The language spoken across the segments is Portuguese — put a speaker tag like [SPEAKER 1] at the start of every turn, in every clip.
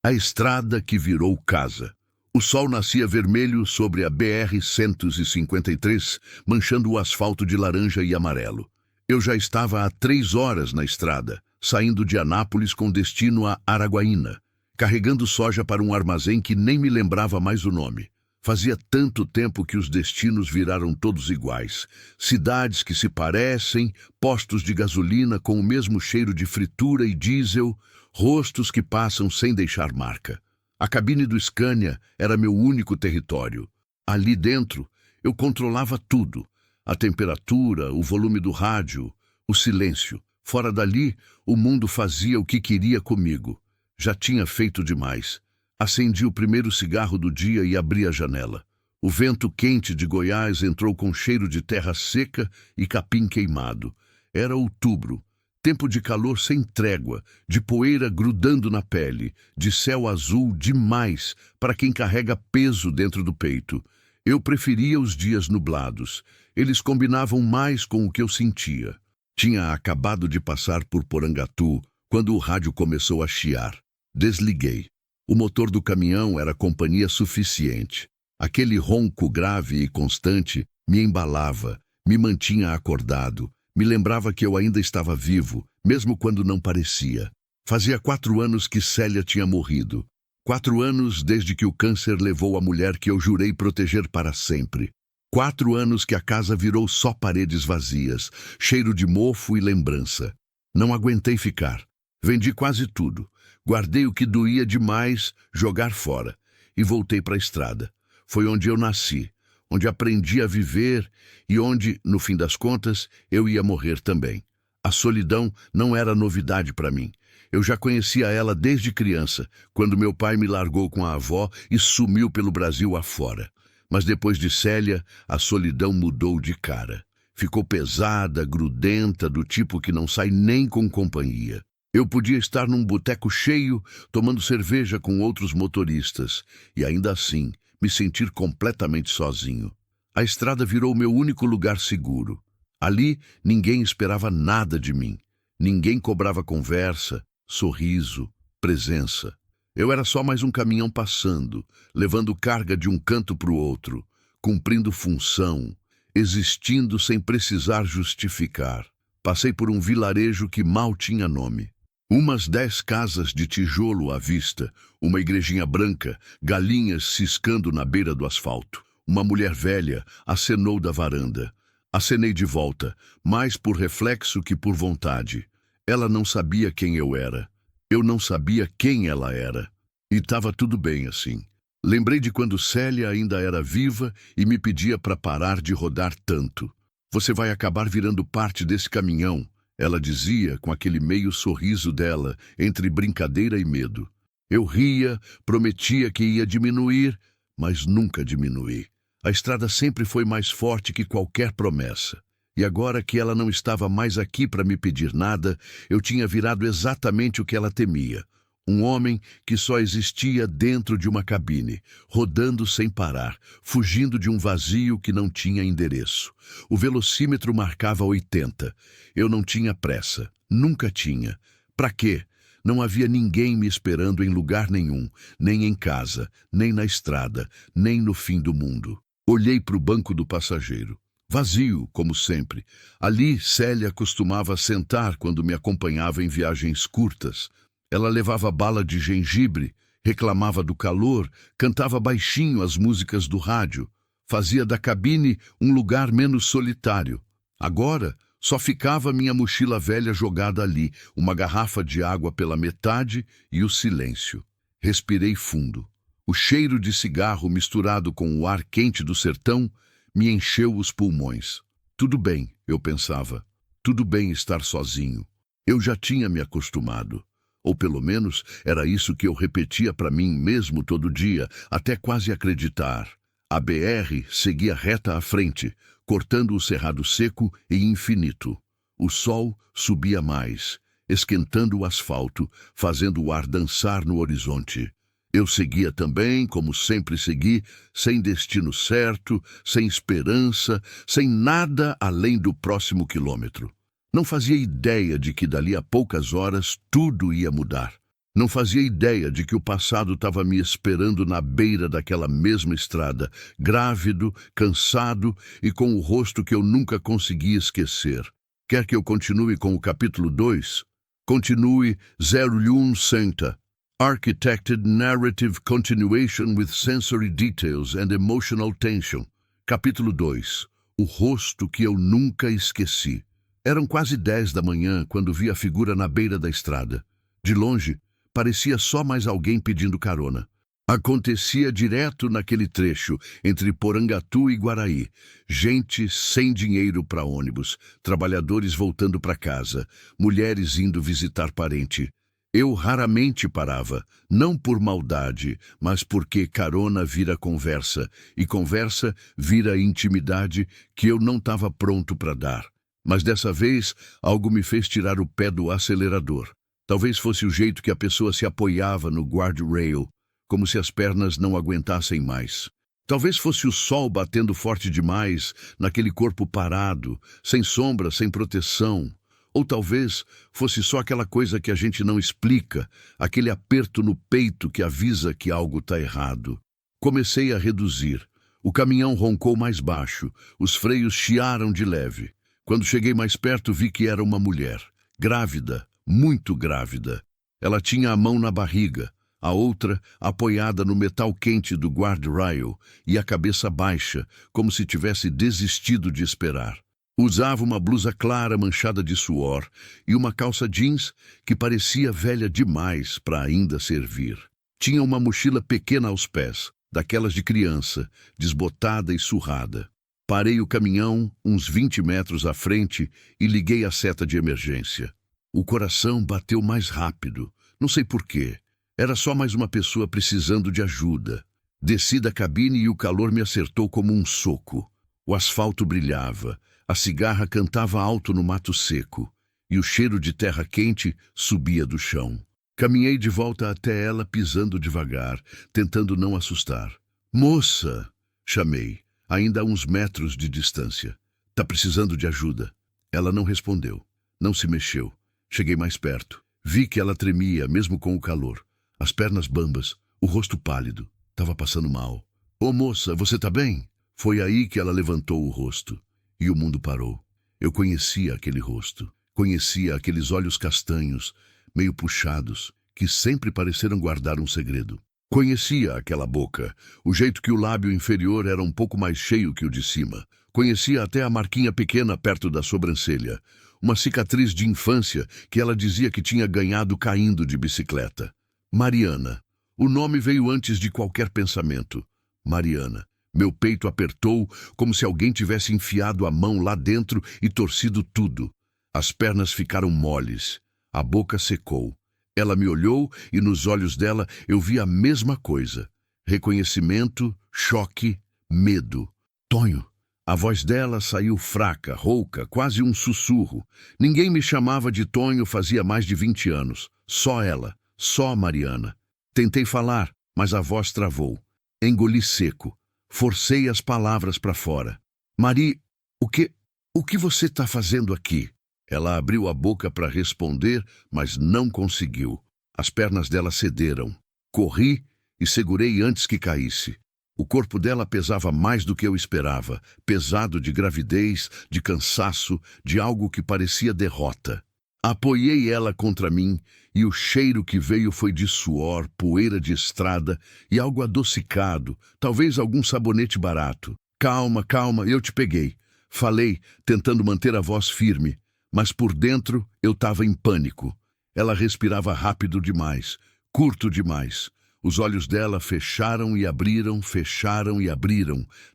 [SPEAKER 1] A estrada que virou casa. O sol nascia vermelho sobre a BR-153, manchando o asfalto de laranja e amarelo. Eu já estava há 3 horas na estrada, saindo de Anápolis com destino a Araguaína, carregando soja para um armazém que nem me lembrava mais o nome. Fazia tanto tempo que os destinos viraram todos iguais. Cidades que se parecem, postos de gasolina com o mesmo cheiro de fritura e diesel, rostos que passam sem deixar marca. A cabine do Scania era meu único território. Ali dentro, eu controlava tudo. A temperatura, o volume do rádio, o silêncio. Fora dali, o mundo fazia o que queria comigo. Já tinha feito demais. Acendi o primeiro cigarro do dia e abri a janela. O vento quente de Goiás entrou com cheiro de terra seca e capim queimado. Era outubro. Tempo de calor sem trégua, de poeira grudando na pele, de céu azul demais para quem carrega peso dentro do peito. Eu preferia os dias nublados. Eles combinavam mais com o que eu sentia. Tinha acabado de passar por Porangatu quando o rádio começou a chiar. Desliguei. O motor do caminhão era companhia suficiente. Aquele ronco grave e constante me embalava, me mantinha acordado, me lembrava que eu ainda estava vivo, mesmo quando não parecia. Fazia 4 anos que Célia tinha morrido. 4 anos desde que o câncer levou a mulher que eu jurei proteger para sempre. 4 anos que a casa virou só paredes vazias, cheiro de mofo e lembrança. Não aguentei ficar. Vendi quase tudo. Guardei o que doía demais, jogar fora, e voltei para a estrada. Foi onde eu nasci, onde aprendi a viver e onde, no fim das contas, eu ia morrer também. A solidão não era novidade para mim. Eu já conhecia ela desde criança, quando meu pai me largou com a avó e sumiu pelo Brasil afora. Mas depois de Célia, a solidão mudou de cara. Ficou pesada, grudenta, do tipo que não sai nem com companhia. Eu podia estar num boteco cheio, tomando cerveja com outros motoristas, e ainda assim me sentir completamente sozinho. A estrada virou meu único lugar seguro. Ali ninguém esperava nada de mim. Ninguém cobrava conversa, sorriso, presença. Eu era só mais um caminhão passando, levando carga de um canto para o outro, cumprindo função, existindo sem precisar justificar. Passei por um vilarejo que mal tinha nome. Umas 10 casas de tijolo à vista, uma igrejinha branca, galinhas ciscando na beira do asfalto. Uma mulher velha acenou da varanda. Acenei de volta, mais por reflexo que por vontade. Ela não sabia quem eu era. Eu não sabia quem ela era. E estava tudo bem assim. Lembrei de quando Célia ainda era viva e me pedia para parar de rodar tanto. Você vai acabar virando parte desse caminhão, ela dizia com aquele meio sorriso dela, entre brincadeira e medo. Eu ria, prometia que ia diminuir, mas nunca diminuí. A estrada sempre foi mais forte que qualquer promessa. E agora que ela não estava mais aqui para me pedir nada, eu tinha virado exatamente o que ela temia. Um homem que só existia dentro de uma cabine, rodando sem parar, fugindo de um vazio que não tinha endereço. O velocímetro marcava 80. Eu não tinha pressa. Nunca tinha. Pra quê? Não havia ninguém me esperando em lugar nenhum, nem em casa, nem na estrada, nem no fim do mundo. Olhei para o banco do passageiro. Vazio, como sempre. Ali, Célia costumava sentar quando me acompanhava em viagens curtas. Ela levava bala de gengibre, reclamava do calor, cantava baixinho as músicas do rádio, fazia da cabine um lugar menos solitário. Agora, só ficava minha mochila velha jogada ali, uma garrafa de água pela metade e o silêncio. Respirei fundo. O cheiro de cigarro misturado com o ar quente do sertão me encheu os pulmões. Tudo bem, eu pensava. Tudo bem estar sozinho. Eu já tinha me acostumado. Ou pelo menos era isso que eu repetia para mim mesmo todo dia, até quase acreditar. A BR seguia reta à frente, cortando o cerrado seco e infinito. O sol subia mais, esquentando o asfalto, fazendo o ar dançar no horizonte. Eu seguia também, como sempre segui, sem destino certo, sem esperança, sem nada além do próximo quilômetro. Não fazia ideia de que dali a poucas horas tudo ia mudar. Não fazia ideia de que o passado estava me esperando na beira daquela mesma estrada, grávido, cansado e com o rosto que eu nunca consegui esquecer. Quer que eu continue com o capítulo 2? Continue 01 Santa. Architected Narrative Continuation with Sensory Details and Emotional Tension. Capítulo 2. O rosto que eu nunca esqueci. Eram quase 10 da manhã quando vi a figura na beira da estrada. De longe, parecia só mais alguém pedindo carona. Acontecia direto naquele trecho, entre Porangatu e Guaraí. Gente sem dinheiro para ônibus, trabalhadores voltando para casa, mulheres indo visitar parente. Eu raramente parava, não por maldade, mas porque carona vira conversa, e conversa vira intimidade que eu não estava pronto para dar. Mas dessa vez, algo me fez tirar o pé do acelerador. Talvez fosse o jeito que a pessoa se apoiava no guardrail, como se as pernas não aguentassem mais. Talvez fosse o sol batendo forte demais naquele corpo parado, sem sombra, sem proteção. Ou talvez fosse só aquela coisa que a gente não explica, aquele aperto no peito que avisa que algo está errado. Comecei a reduzir. O caminhão roncou mais baixo, os freios chiaram de leve. Quando cheguei mais perto, vi que era uma mulher, grávida, muito grávida. Ela tinha a mão na barriga, a outra apoiada no metal quente do guardrail e a cabeça baixa, como se tivesse desistido de esperar. Usava uma blusa clara manchada de suor e uma calça jeans que parecia velha demais para ainda servir. Tinha uma mochila pequena aos pés, daquelas de criança, desbotada e surrada. Parei o caminhão uns 20 metros à frente e liguei a seta de emergência. O coração bateu mais rápido, não sei porquê. Era só mais uma pessoa precisando de ajuda. Desci da cabine e o calor me acertou como um soco. O asfalto brilhava, a cigarra cantava alto no mato seco, e o cheiro de terra quente subia do chão. Caminhei de volta até ela, pisando devagar, tentando não assustar. "Moça!" chamei, ainda a uns metros de distância. "Tá precisando de ajuda?" Ela não respondeu, não se mexeu. Cheguei mais perto. Vi que ela tremia, mesmo com o calor. As pernas bambas, o rosto pálido. Tava passando mal. "Ô moça, você tá bem?" Foi aí que ela levantou o rosto. E o mundo parou. Eu conhecia aquele rosto. Conhecia aqueles olhos castanhos, meio puxados, que sempre pareceram guardar um segredo. Conhecia aquela boca, o jeito que o lábio inferior era um pouco mais cheio que o de cima. Conhecia até a marquinha pequena perto da sobrancelha. Uma cicatriz de infância que ela dizia que tinha ganhado caindo de bicicleta. Mariana. O nome veio antes de qualquer pensamento. Mariana. Meu peito apertou como se alguém tivesse enfiado a mão lá dentro e torcido tudo. As pernas ficaram moles. A boca secou. Ela me olhou e nos olhos dela eu vi a mesma coisa. Reconhecimento, choque, medo. "Tonho." A voz dela saiu fraca, rouca, quase um sussurro. Ninguém me chamava de Tonho fazia mais de 20 anos. Só ela, só Mariana. Tentei falar, mas a voz travou. Engoli seco. Forcei as palavras para fora. "Mari, o que você está fazendo aqui?" Ela abriu a boca para responder, mas não conseguiu. As pernas dela cederam. Corri e segurei antes que caísse. O corpo dela pesava mais do que eu esperava, pesado de gravidez, de cansaço, de algo que parecia derrota. Apoiei ela contra mim e o cheiro que veio foi de suor, poeira de estrada e algo adocicado, talvez algum sabonete barato. "Calma, calma, eu te peguei." Falei, tentando manter a voz firme, mas por dentro eu estava em pânico. Ela respirava rápido demais, curto demais. Os olhos dela fecharam e abriram,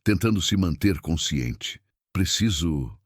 [SPEAKER 1] tentando se manter consciente. Preciso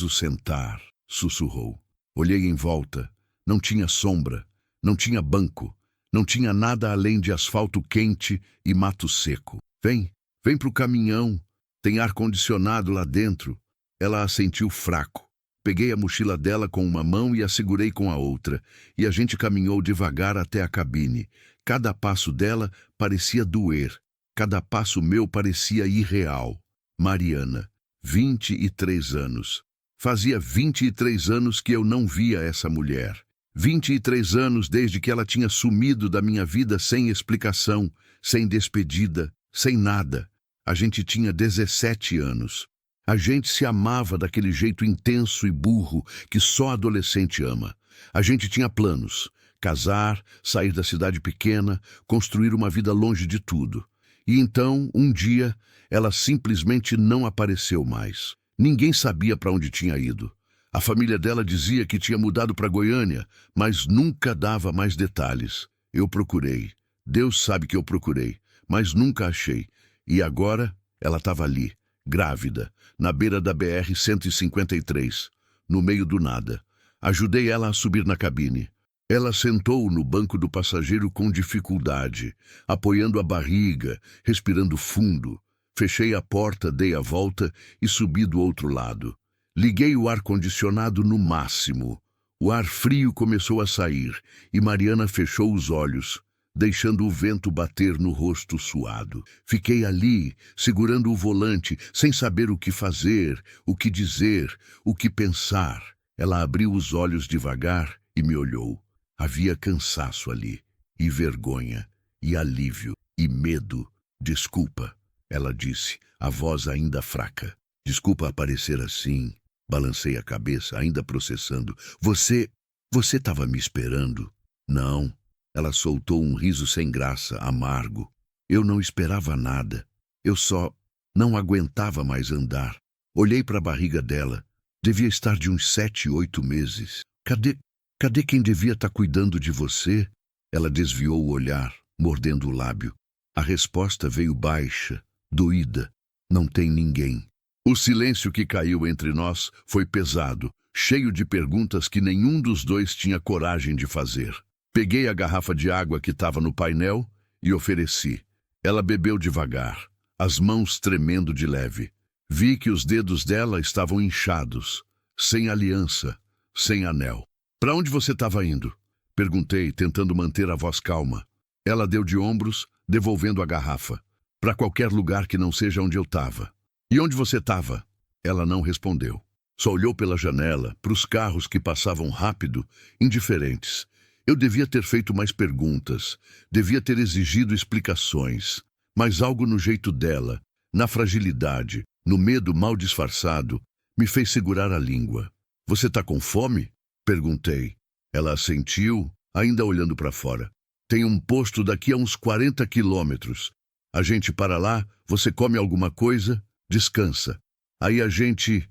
[SPEAKER 1] sentar", sussurrou. Olhei em volta. Não tinha sombra, não tinha banco, não tinha nada além de asfalto quente e mato seco. Vem pro caminhão, tem ar-condicionado lá dentro." Ela assentiu fraco. Peguei a mochila dela com uma mão e a segurei com a outra, e a gente caminhou devagar até a cabine. Cada passo dela parecia doer, cada passo meu parecia irreal. Mariana, 23 anos. Fazia 23 anos que eu não via essa mulher. 23 anos desde que ela tinha sumido da minha vida sem explicação, sem despedida, sem nada. A gente tinha 17 anos. A gente se amava daquele jeito intenso e burro que só adolescente ama. A gente tinha planos: casar, sair da cidade pequena, construir uma vida longe de tudo. E então, um dia, ela simplesmente não apareceu mais. Ninguém sabia para onde tinha ido. A família dela dizia que tinha mudado para Goiânia, mas nunca dava mais detalhes. Eu procurei. Deus sabe que eu procurei, mas nunca achei. E agora ela estava ali, grávida, na beira da BR-153, no meio do nada. Ajudei ela a subir na cabine. Ela sentou no banco do passageiro com dificuldade, apoiando a barriga, respirando fundo. Fechei a porta, dei a volta e subi do outro lado. Liguei o ar-condicionado no máximo. O ar frio começou a sair e Mariana fechou os olhos, deixando o vento bater no rosto suado. Fiquei ali, segurando o volante, sem saber o que fazer, o que dizer, o que pensar. Ela abriu os olhos devagar e me olhou. Havia cansaço ali, e vergonha, e alívio, e medo. Desculpa, ela disse, a voz ainda fraca. Desculpa aparecer assim. Balancei a cabeça, ainda processando. Você estava me esperando? Não. Ela soltou um riso sem graça, amargo. Eu não esperava nada. Eu só não aguentava mais andar. Olhei para a barriga dela. Devia estar de uns 7, 8 meses. Cadê quem devia estar cuidando de você? Ela desviou o olhar, mordendo o lábio. A resposta veio baixa, doída. Não tem ninguém. O silêncio que caiu entre nós foi pesado, cheio de perguntas que nenhum dos dois tinha coragem de fazer. Peguei a garrafa de água que estava no painel e ofereci. Ela bebeu devagar, as mãos tremendo de leve. Vi que os dedos dela estavam inchados, sem aliança, sem anel. Para onde você estava indo? Perguntei, tentando manter a voz calma. Ela deu de ombros, devolvendo a garrafa. Para qualquer lugar que não seja onde eu estava. E onde você estava? Ela não respondeu. Só olhou pela janela, para os carros que passavam rápido, indiferentes. Eu devia ter feito mais perguntas, devia ter exigido explicações, mas algo no jeito dela, na fragilidade, no medo mal disfarçado, me fez segurar a língua. Você está com fome? Perguntei. Ela assentiu, ainda olhando para fora. Tem um posto daqui a uns 40 quilômetros. A gente para lá, você come alguma coisa, descansa. Aí a gente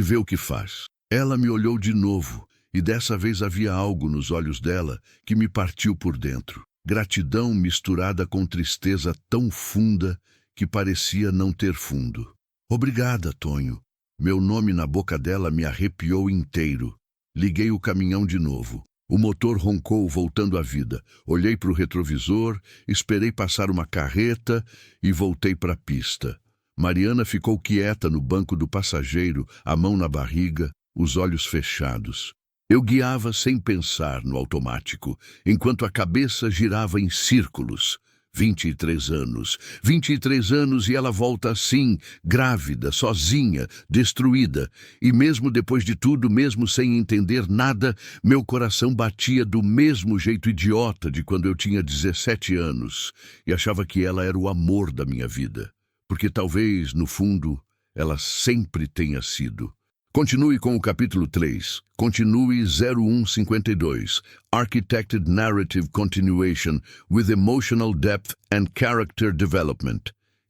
[SPEAKER 1] vê o que faz. Ela me olhou de novo, e dessa vez havia algo nos olhos dela que me partiu por dentro. Gratidão misturada com tristeza tão funda que parecia não ter fundo. Obrigada, Tonho. Meu nome na boca dela me arrepiou inteiro. Liguei o caminhão de novo. O motor roncou, voltando à vida. Olhei para o retrovisor, esperei passar uma carreta e voltei para a pista. Mariana ficou quieta no banco do passageiro, a mão na barriga, os olhos fechados. Eu guiava sem pensar no automático, enquanto a cabeça girava em círculos. 23 anos. 23 anos e ela volta assim, grávida, sozinha, destruída. E mesmo depois de tudo, mesmo sem entender nada, meu coração batia do mesmo jeito idiota de quando eu tinha 17 anos e achava que ela era o amor da minha vida. Porque talvez, no fundo, ela sempre tenha sido. Continue com o capítulo 3. Continue 0152. Architected Narrative Continuation with Emotional Depth and Character Development.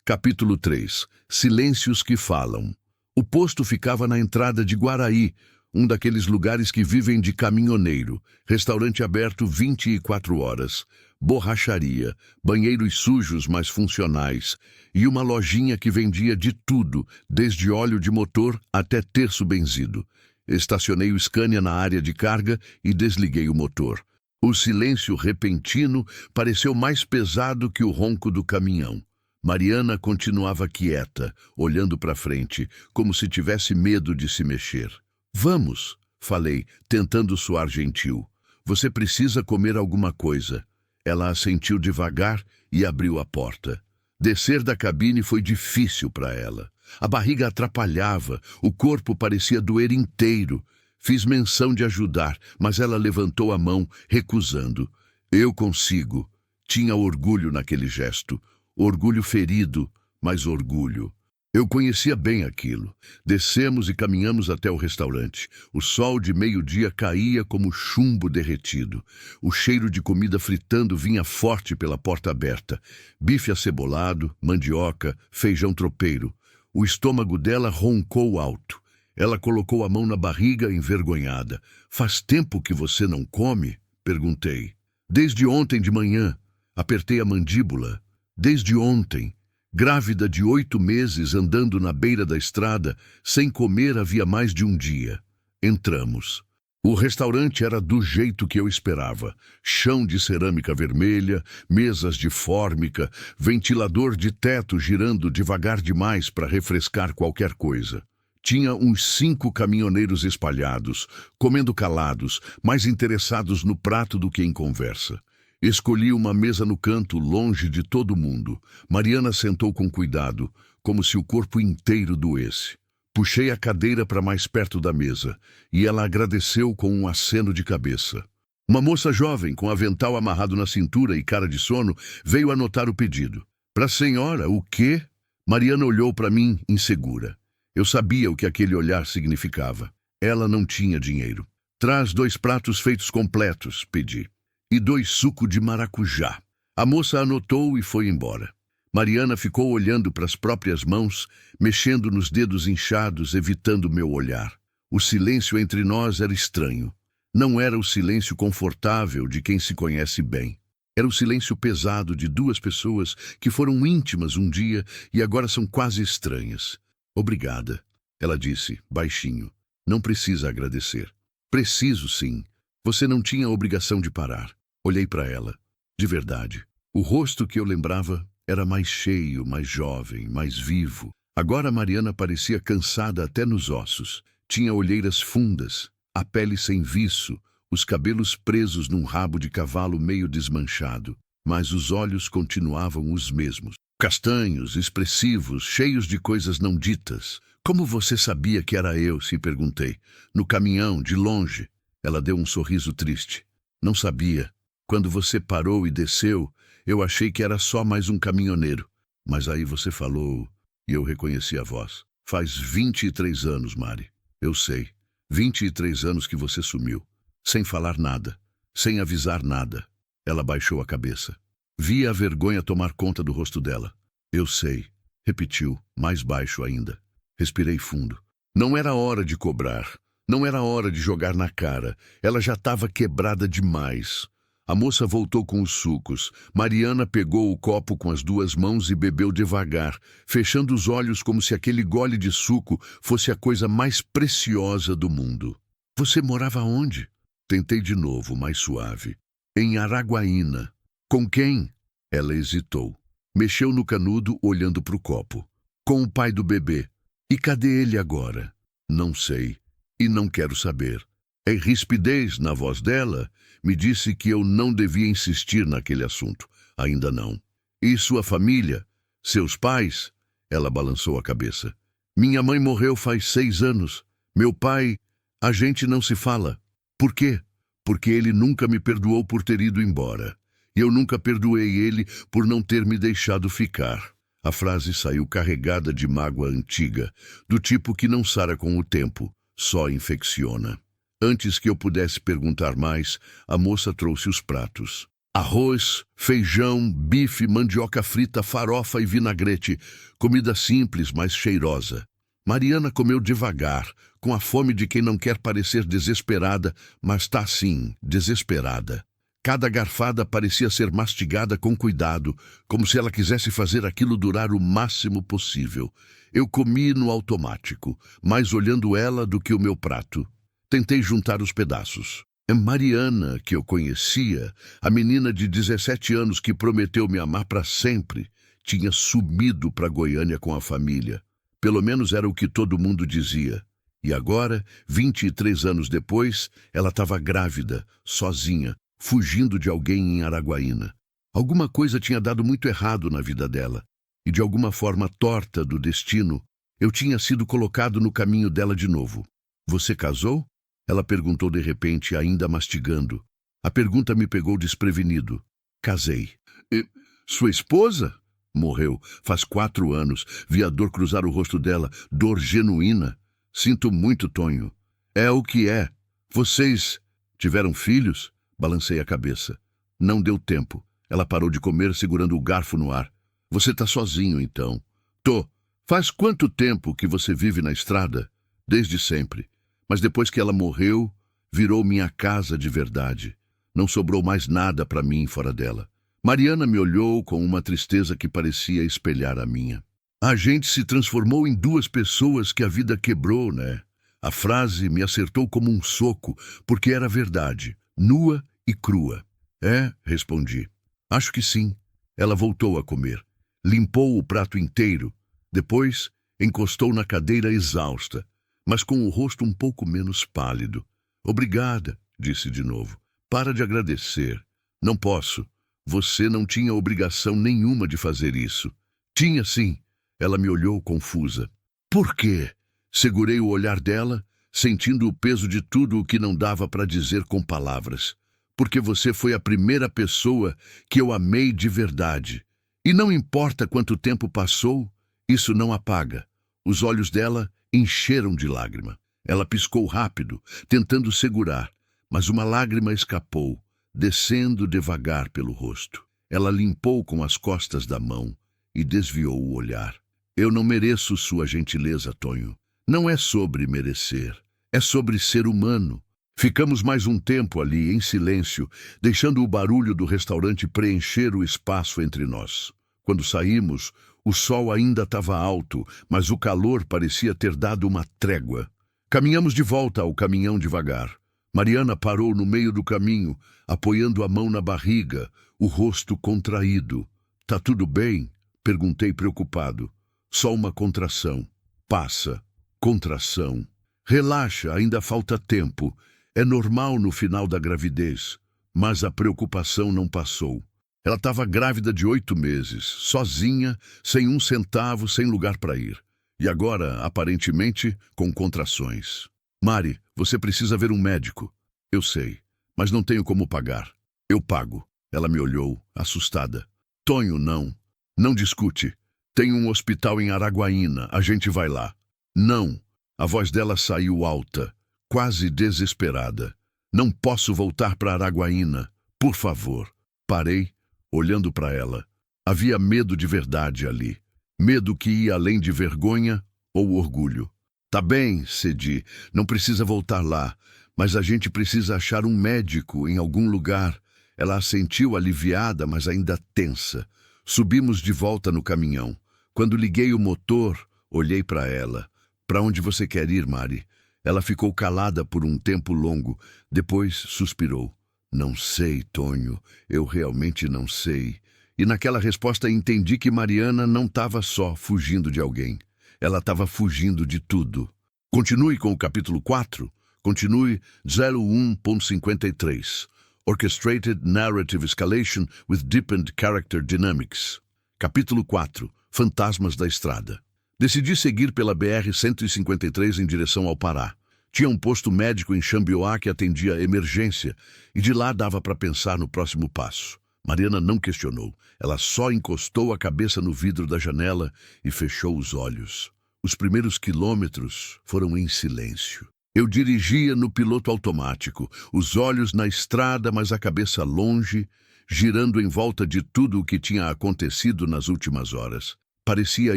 [SPEAKER 1] Capítulo 3. Silêncios que falam. O posto ficava na entrada de Guaraí, um daqueles lugares que vivem de caminhoneiro. Restaurante aberto 24 horas. Borracharia, banheiros sujos mas funcionais e uma lojinha que vendia de tudo, desde óleo de motor até terço benzido. Estacionei o Scania na área de carga e desliguei o motor. O silêncio repentino pareceu mais pesado que o ronco do caminhão. Mariana continuava quieta, olhando para frente, como se tivesse medo de se mexer. Vamos, falei, tentando soar gentil. Você precisa comer alguma coisa. Ela assentiu devagar e abriu a porta. Descer da cabine foi difícil para ela. A barriga atrapalhava, o corpo parecia doer inteiro. Fiz menção de ajudar, mas ela levantou a mão, recusando. Eu consigo. Tinha orgulho naquele gesto. Orgulho ferido, mas orgulho. Eu conhecia bem aquilo. Descemos e caminhamos até o restaurante. O sol de meio-dia caía como chumbo derretido. O cheiro de comida fritando vinha forte pela porta aberta. Bife acebolado, mandioca, feijão tropeiro. O estômago dela roncou alto. Ela colocou a mão na barriga, envergonhada. "Faz tempo que você não come?" perguntei. "Desde ontem de manhã." Apertei a mandíbula. "Desde ontem." Grávida de 8 meses, andando na beira da estrada, sem comer havia mais de um dia. Entramos. O restaurante era do jeito que eu esperava. Chão de cerâmica vermelha, mesas de fórmica, ventilador de teto girando devagar demais para refrescar qualquer coisa. Tinha uns 5 caminhoneiros espalhados, comendo calados, mais interessados no prato do que em conversa. Escolhi uma mesa no canto, longe de todo mundo. Mariana sentou com cuidado, como se o corpo inteiro doesse. Puxei a cadeira para mais perto da mesa, e ela agradeceu com um aceno de cabeça. Uma moça jovem, com avental amarrado na cintura e cara de sono, veio anotar o pedido. "Para a senhora, o quê?" Mariana olhou para mim, insegura. Eu sabia o que aquele olhar significava. Ela não tinha dinheiro. "Traz 2 pratos feitos completos", pedi. "E 2 suco de maracujá." A moça anotou e foi embora. Mariana ficou olhando para as próprias mãos, mexendo nos dedos inchados, evitando meu olhar. O silêncio entre nós era estranho. Não era o silêncio confortável de quem se conhece bem. Era o silêncio pesado de 2 pessoas que foram íntimas um dia e agora são quase estranhas. "Obrigada", ela disse, baixinho. "Não precisa agradecer." "Preciso, sim. Você não tinha obrigação de parar." Olhei para ela. De verdade. O rosto que eu lembrava era mais cheio, mais jovem, mais vivo. Agora Mariana parecia cansada até nos ossos. Tinha olheiras fundas, a pele sem viço, os cabelos presos num rabo de cavalo meio desmanchado. Mas os olhos continuavam os mesmos. Castanhos, expressivos, cheios de coisas não ditas. "Como você sabia que era eu?" se perguntei. "No caminhão, de longe." Ela deu um sorriso triste. "Não sabia. Quando você parou e desceu, eu achei que era só mais um caminhoneiro. Mas aí você falou e eu reconheci a voz. Faz 23 anos, Mari. Eu sei. 23 anos que você sumiu. Sem falar nada. Sem avisar nada." Ela baixou a cabeça. Vi a vergonha tomar conta do rosto dela. "Eu sei." Repetiu, mais baixo ainda. Respirei fundo. Não era hora de cobrar. Não era hora de jogar na cara. Ela já estava quebrada demais. A moça voltou com os sucos. Mariana pegou o copo com as 2 mãos e bebeu devagar, fechando os olhos como se aquele gole de suco fosse a coisa mais preciosa do mundo. "Você morava onde?" Tentei de novo, mais suave. "Em Araguaína." "Com quem?" Ela hesitou. Mexeu no canudo, olhando para o copo. "Com o pai do bebê." "E cadê ele agora?" "Não sei. E não quero saber." A rispidez na voz dela me disse que eu não devia insistir naquele assunto. Ainda não. "E sua família? Seus pais?" Ela balançou a cabeça. "Minha mãe morreu faz 6 anos. Meu pai... A gente não se fala." "Por quê?" "Porque ele nunca me perdoou por ter ido embora. E eu nunca perdoei ele por não ter me deixado ficar." A frase saiu carregada de mágoa antiga, do tipo que não sara com o tempo, só infecciona. Antes que eu pudesse perguntar mais, a moça trouxe os pratos. Arroz, feijão, bife, mandioca frita, farofa e vinagrete. Comida simples, mas cheirosa. Mariana comeu devagar, com a fome de quem não quer parecer desesperada, mas tá sim, desesperada. Cada garfada parecia ser mastigada com cuidado, como se ela quisesse fazer aquilo durar o máximo possível. Eu comi no automático, mais olhando ela do que o meu prato. Tentei juntar os pedaços. Mariana, que eu conhecia, a menina de 17 anos que prometeu me amar para sempre, tinha sumido para Goiânia com a família. Pelo menos era o que todo mundo dizia. E agora, 23 anos depois, ela estava grávida, sozinha, fugindo de alguém em Araguaína. Alguma coisa tinha dado muito errado na vida dela, e de alguma forma torta do destino, eu tinha sido colocado no caminho dela de novo. "Você casou?" Ela perguntou de repente, ainda mastigando. A pergunta me pegou desprevenido. Casei. E sua esposa? Morreu. Faz 4 anos. Vi a dor cruzar o rosto dela. Dor genuína. Sinto muito, Tonho. É o que é. Vocês tiveram filhos? Balancei a cabeça. Não deu tempo. Ela parou de comer, segurando o garfo no ar. Você tá sozinho, então? Tô. Faz quanto tempo que você vive na estrada? Desde sempre. Mas depois que ela morreu, virou minha casa de verdade. Não sobrou mais nada para mim fora dela. Mariana me olhou com uma tristeza que parecia espelhar a minha. A gente se transformou em 2 pessoas que a vida quebrou, né? A frase me acertou como um soco, porque era verdade, nua e crua. É, respondi. Acho que sim. Ela voltou a comer. Limpou o prato inteiro. Depois, encostou na cadeira exausta, mas com o rosto um pouco menos pálido. Obrigada, disse de novo. Para de agradecer. Não posso. Você não tinha obrigação nenhuma de fazer isso. Tinha sim. Ela me olhou confusa. Por quê? Segurei o olhar dela, sentindo o peso de tudo o que não dava para dizer com palavras. Porque você foi a primeira pessoa que eu amei de verdade. E não importa quanto tempo passou, isso não apaga. Os olhos dela encheram de lágrima. Ela piscou rápido, tentando segurar, mas uma lágrima escapou, descendo devagar pelo rosto. Ela limpou com as costas da mão e desviou o olhar. Eu não mereço sua gentileza, Tonho. Não é sobre merecer, é sobre ser humano. Ficamos mais um tempo ali, em silêncio, deixando o barulho do restaurante preencher o espaço entre nós. Quando saímos, o sol ainda estava alto, mas o calor parecia ter dado uma trégua. Caminhamos de volta ao caminhão devagar. Mariana parou no meio do caminho, apoiando a mão na barriga, o rosto contraído. Tá tudo bem? Perguntei preocupado. Só uma contração. Passa. Contração. Relaxa, ainda falta tempo. É normal no final da gravidez. Mas a preocupação não passou. Ela estava grávida de 8 meses, sozinha, sem 1 centavo, sem lugar para ir. E agora, aparentemente, com contrações. Mari, você precisa ver um médico. Eu sei, mas não tenho como pagar. Eu pago. Ela me olhou, assustada. Tonho, não. Não discute. Tem um hospital em Araguaína, a gente vai lá. Não. A voz dela saiu alta, quase desesperada. Não posso voltar para Araguaína. Por favor. Parei, olhando para ela. Havia medo de verdade ali. Medo que ia além de vergonha ou orgulho. Tá bem, cedi. Não precisa voltar lá. Mas a gente precisa achar um médico em algum lugar. Ela assentiu aliviada, mas ainda tensa. Subimos de volta no caminhão. Quando liguei o motor, olhei para ela. Para onde você quer ir, Mari? Ela ficou calada por um tempo longo. Depois suspirou. Não sei, Tonho. Eu realmente não sei. E naquela resposta entendi que Mariana não estava só fugindo de alguém. Ela estava fugindo de tudo. Continue com o capítulo 4. Continue 01.53. Orchestrated Narrative Escalation with Deepened Character Dynamics. Capítulo 4. Fantasmas da Estrada. Decidi seguir pela BR-153 em direção ao Pará. Tinha um posto médico em Xambioá que atendia a emergência, e de lá dava para pensar no próximo passo. Mariana não questionou. Ela só encostou a cabeça no vidro da janela e fechou os olhos. Os primeiros quilômetros foram em silêncio. Eu dirigia no piloto automático, os olhos na estrada, mas a cabeça longe, girando em volta de tudo o que tinha acontecido nas últimas horas. Parecia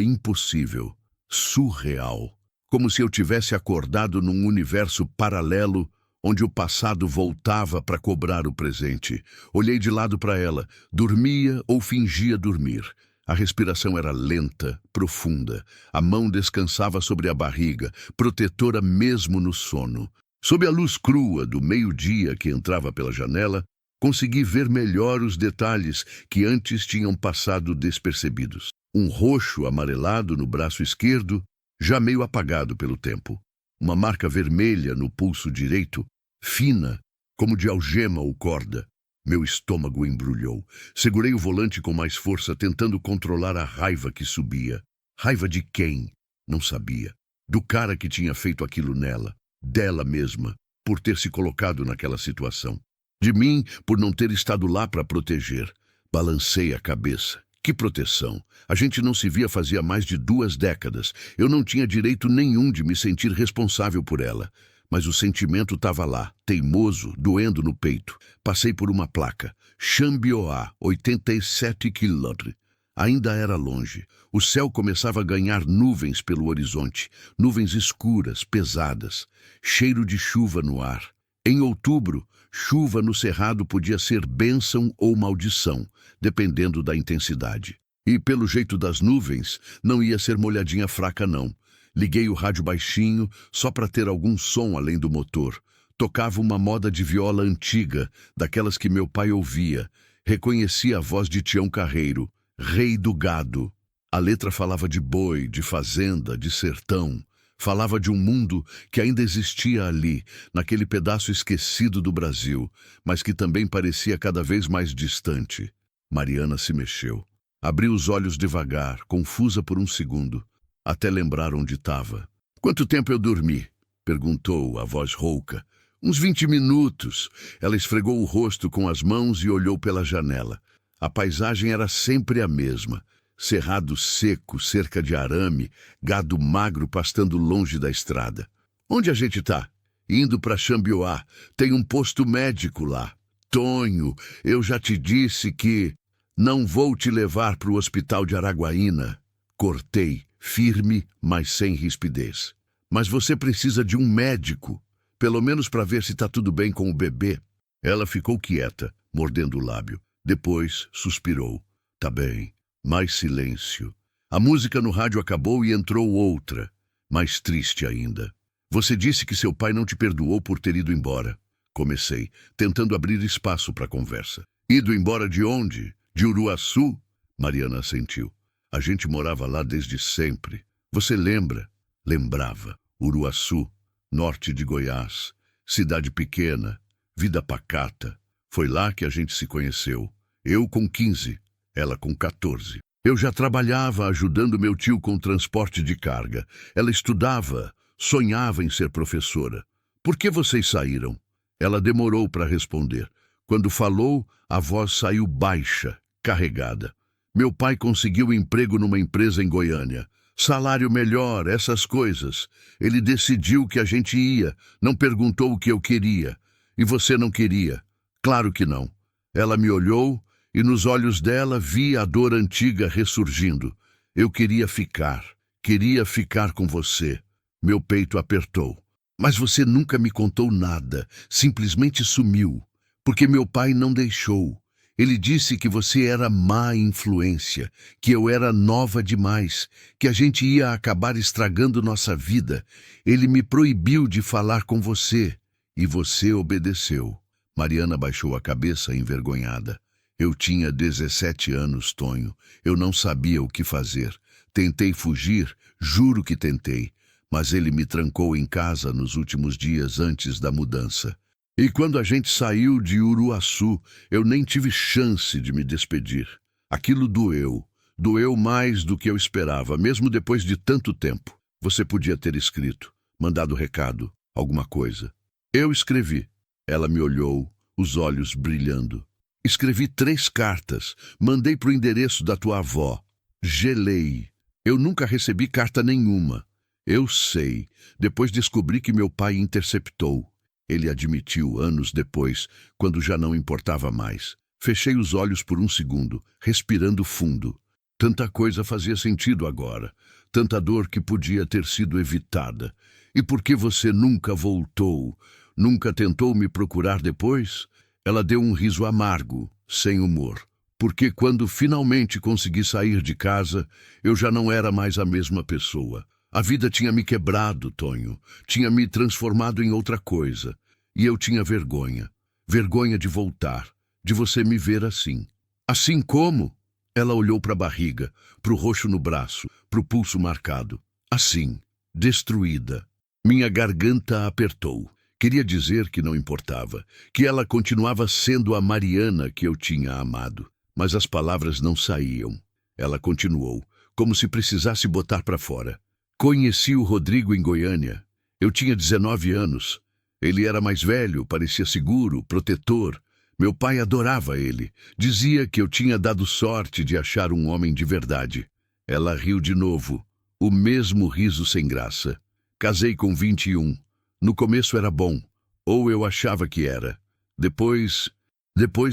[SPEAKER 1] impossível, surreal, como se eu tivesse acordado num universo paralelo onde o passado voltava para cobrar o presente. Olhei de lado para ela, dormia ou fingia dormir. A respiração era lenta, profunda. A mão descansava sobre a barriga, protetora mesmo no sono. Sob a luz crua do meio-dia que entrava pela janela, consegui ver melhor os detalhes que antes tinham passado despercebidos. Um roxo amarelado no braço esquerdo, já meio apagado pelo tempo. Uma marca vermelha no pulso direito, fina, como de algema ou corda. Meu estômago embrulhou. Segurei o volante com mais força, tentando controlar a raiva que subia. Raiva de quem? Não sabia. Do cara que tinha feito aquilo nela. Dela mesma. por ter se colocado naquela situação. De mim, por não ter estado lá para proteger. Balancei a cabeça. Que proteção! A gente não se via fazia mais de 2 décadas. Eu não tinha direito nenhum de me sentir responsável por ela. Mas o sentimento estava lá, teimoso, doendo no peito. Passei por uma placa. Xambioá, 87 quilômetros. Ainda era longe. O céu começava a ganhar nuvens pelo horizonte. Nuvens escuras, pesadas. Cheiro de chuva no ar. Em outubro, chuva no cerrado podia ser bênção ou maldição, dependendo da intensidade. E, pelo jeito das nuvens, não ia ser molhadinha fraca, não. Liguei o rádio baixinho, só para ter algum som além do motor. Tocava uma moda de viola antiga, daquelas que meu pai ouvia. Reconheci a voz de Tião Carreiro, Rei do Gado. A letra falava de boi, de fazenda, de sertão. Falava de um mundo que ainda existia ali, naquele pedaço esquecido do Brasil, mas que também parecia cada vez mais distante. Mariana se mexeu. Abriu os olhos devagar, confusa por um segundo, até lembrar onde estava. "Quanto tempo eu dormi?" perguntou a voz rouca. "Uns 20 minutos. Ela esfregou o rosto com as mãos e olhou pela janela. A paisagem era sempre a mesma. Cerrado seco, cerca de arame, gado magro pastando longe da estrada. "Onde a gente tá?" "Indo para Xambioá. Tem um posto médico lá." "Tonho, eu já te disse que não vou te levar para o hospital de Araguaína." Cortei, firme, mas sem rispidez. "Mas você precisa de um médico, pelo menos para ver se tá tudo bem com o bebê." Ela ficou quieta, mordendo o lábio. Depois suspirou. "Tá bem." Mais silêncio. A música no rádio acabou e entrou outra, mais triste ainda. "Você disse que seu pai não te perdoou por ter ido embora." Comecei, tentando abrir espaço para a conversa. "Ido embora de onde? De Uruaçu?" Mariana assentiu. "A gente morava lá desde sempre. Você lembra?" Lembrava. Uruaçu, norte de Goiás. Cidade pequena, vida pacata. Foi lá que a gente se conheceu. Eu com 15. Ela com 14. Eu já trabalhava ajudando meu tio com transporte de carga. Ela estudava, sonhava em ser professora. "Por que vocês saíram?" Ela demorou para responder. Quando falou, a voz saiu baixa, carregada. "Meu pai conseguiu emprego numa empresa em Goiânia. Salário melhor, essas coisas. Ele decidiu que a gente ia, não perguntou o que eu queria. E você não queria?" "Claro que não." Ela me olhou e nos olhos dela vi a dor antiga ressurgindo. "Eu queria ficar com você." Meu peito apertou. "Mas você nunca me contou nada, simplesmente sumiu. Porque meu pai não deixou. Ele disse que você era má influência, que eu era nova demais, que a gente ia acabar estragando nossa vida. Ele me proibiu de falar com você. E você obedeceu." Mariana baixou a cabeça envergonhada. "Eu tinha 17 anos, Tonho. Eu não sabia o que fazer. Tentei fugir, juro que tentei. Mas ele me trancou em casa nos últimos dias antes da mudança. E quando a gente saiu de Uruaçu, eu nem tive chance de me despedir. Aquilo doeu. Doeu mais do que eu esperava, mesmo depois de tanto tempo. Você podia ter escrito, mandado recado, alguma coisa." "Eu escrevi." Ela me olhou, os olhos brilhando. "Escrevi 3 cartas, mandei pro endereço da tua avó. Gelei. Eu nunca recebi carta nenhuma." "Eu sei. Depois descobri que meu pai interceptou." Ele admitiu anos depois, quando já não importava mais. Fechei os olhos por um segundo, respirando fundo. Tanta coisa fazia sentido agora. Tanta dor que podia ter sido evitada. "E por que você nunca voltou? Nunca tentou me procurar depois?" Ela deu um riso amargo, sem humor. "Porque quando finalmente consegui sair de casa, eu já não era mais a mesma pessoa. A vida tinha me quebrado, Tonho. Tinha me transformado em outra coisa. E eu tinha vergonha. Vergonha de voltar, de você me ver assim." "Assim como?" Ela olhou para a barriga, para o roxo no braço, para o pulso marcado. "Assim, destruída." Minha garganta apertou. Queria dizer que não importava, que ela continuava sendo a Mariana que eu tinha amado. Mas as palavras não saíam. Ela continuou, como se precisasse botar para fora. "Conheci o Rodrigo em Goiânia. Eu tinha 19 anos. Ele era mais velho, parecia seguro, protetor. Meu pai adorava ele. Dizia que eu tinha dado sorte de achar um homem de verdade. Ela riu de novo, o mesmo riso sem graça. Casei com 21. No começo era bom, ou eu achava que era. Depois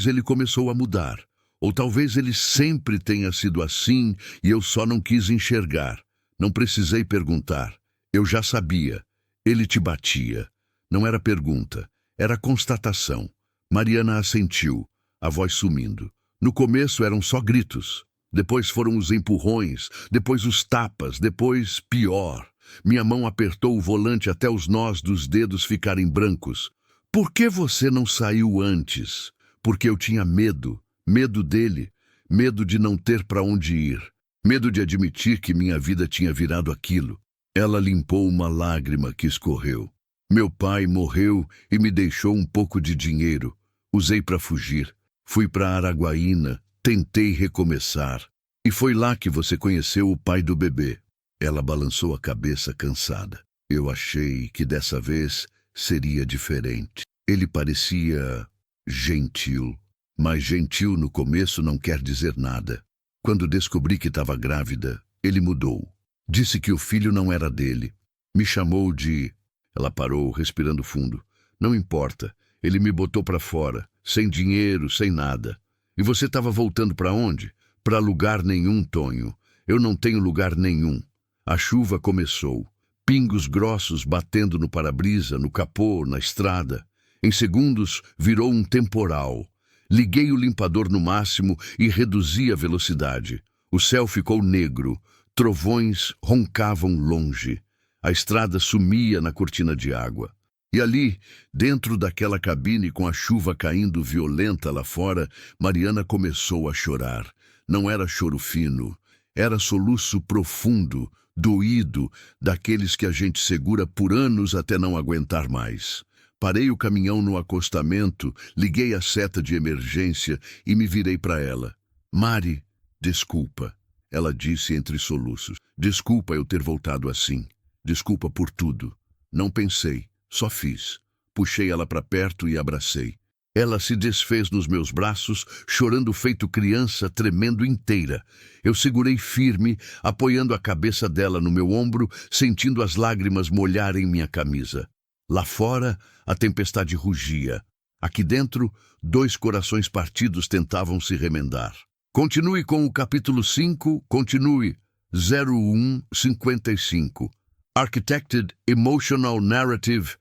[SPEAKER 1] ele começou a mudar. Ou talvez ele sempre tenha sido assim e eu só não quis enxergar. Não precisei perguntar. Eu já sabia. Ele te batia. Não era pergunta, era constatação. Mariana assentiu, a voz sumindo. No começo eram só gritos. Depois foram os empurrões, depois os tapas, depois pior. Minha mão apertou o volante até os nós dos dedos ficarem brancos. Por que você não saiu antes? Porque eu tinha medo. Medo dele. Medo de não ter para onde ir. Medo de admitir que minha vida tinha virado aquilo. Ela limpou uma lágrima que escorreu. Meu pai morreu e me deixou um pouco de dinheiro. Usei para fugir. Fui para Araguaína. Tentei recomeçar. E foi lá que você conheceu o pai do bebê. Ela balançou a cabeça cansada. Eu achei que dessa vez seria diferente. Ele parecia gentil. Mas gentil no começo não quer dizer nada. Quando descobri que estava grávida, ele mudou. Disse que o filho não era dele. Me chamou de... Ela parou, respirando fundo. Não importa. Ele me botou para fora. Sem dinheiro, sem nada. E você estava voltando para onde? Para lugar nenhum, Tonho. Eu não tenho lugar nenhum. A chuva começou. Pingos grossos batendo no para-brisa, no capô, na estrada. Em segundos, virou um temporal. Liguei o limpador no máximo e reduzi a velocidade. O céu ficou negro. Trovões roncavam longe. A estrada sumia na cortina de água. E ali, dentro daquela cabine com a chuva caindo violenta lá fora, Mariana começou a chorar. Não era choro fino. Era soluço profundo, doído, daqueles que a gente segura por anos até não aguentar mais. Parei o caminhão no acostamento, liguei a seta de emergência e me virei para ela. Mari, desculpa, ela disse entre soluços. Desculpa eu ter voltado assim. Desculpa por tudo. Não pensei, só fiz. Puxei ela para perto e abracei. Ela se desfez nos meus braços, chorando feito criança, tremendo inteira. Eu segurei firme, apoiando a cabeça dela no meu ombro, sentindo as lágrimas molharem minha camisa. Lá fora, a tempestade rugia. Aqui dentro, 2 corações partidos tentavam se remendar. Continue com o capítulo 5, continue. 0155. Architected Emotional Narrative,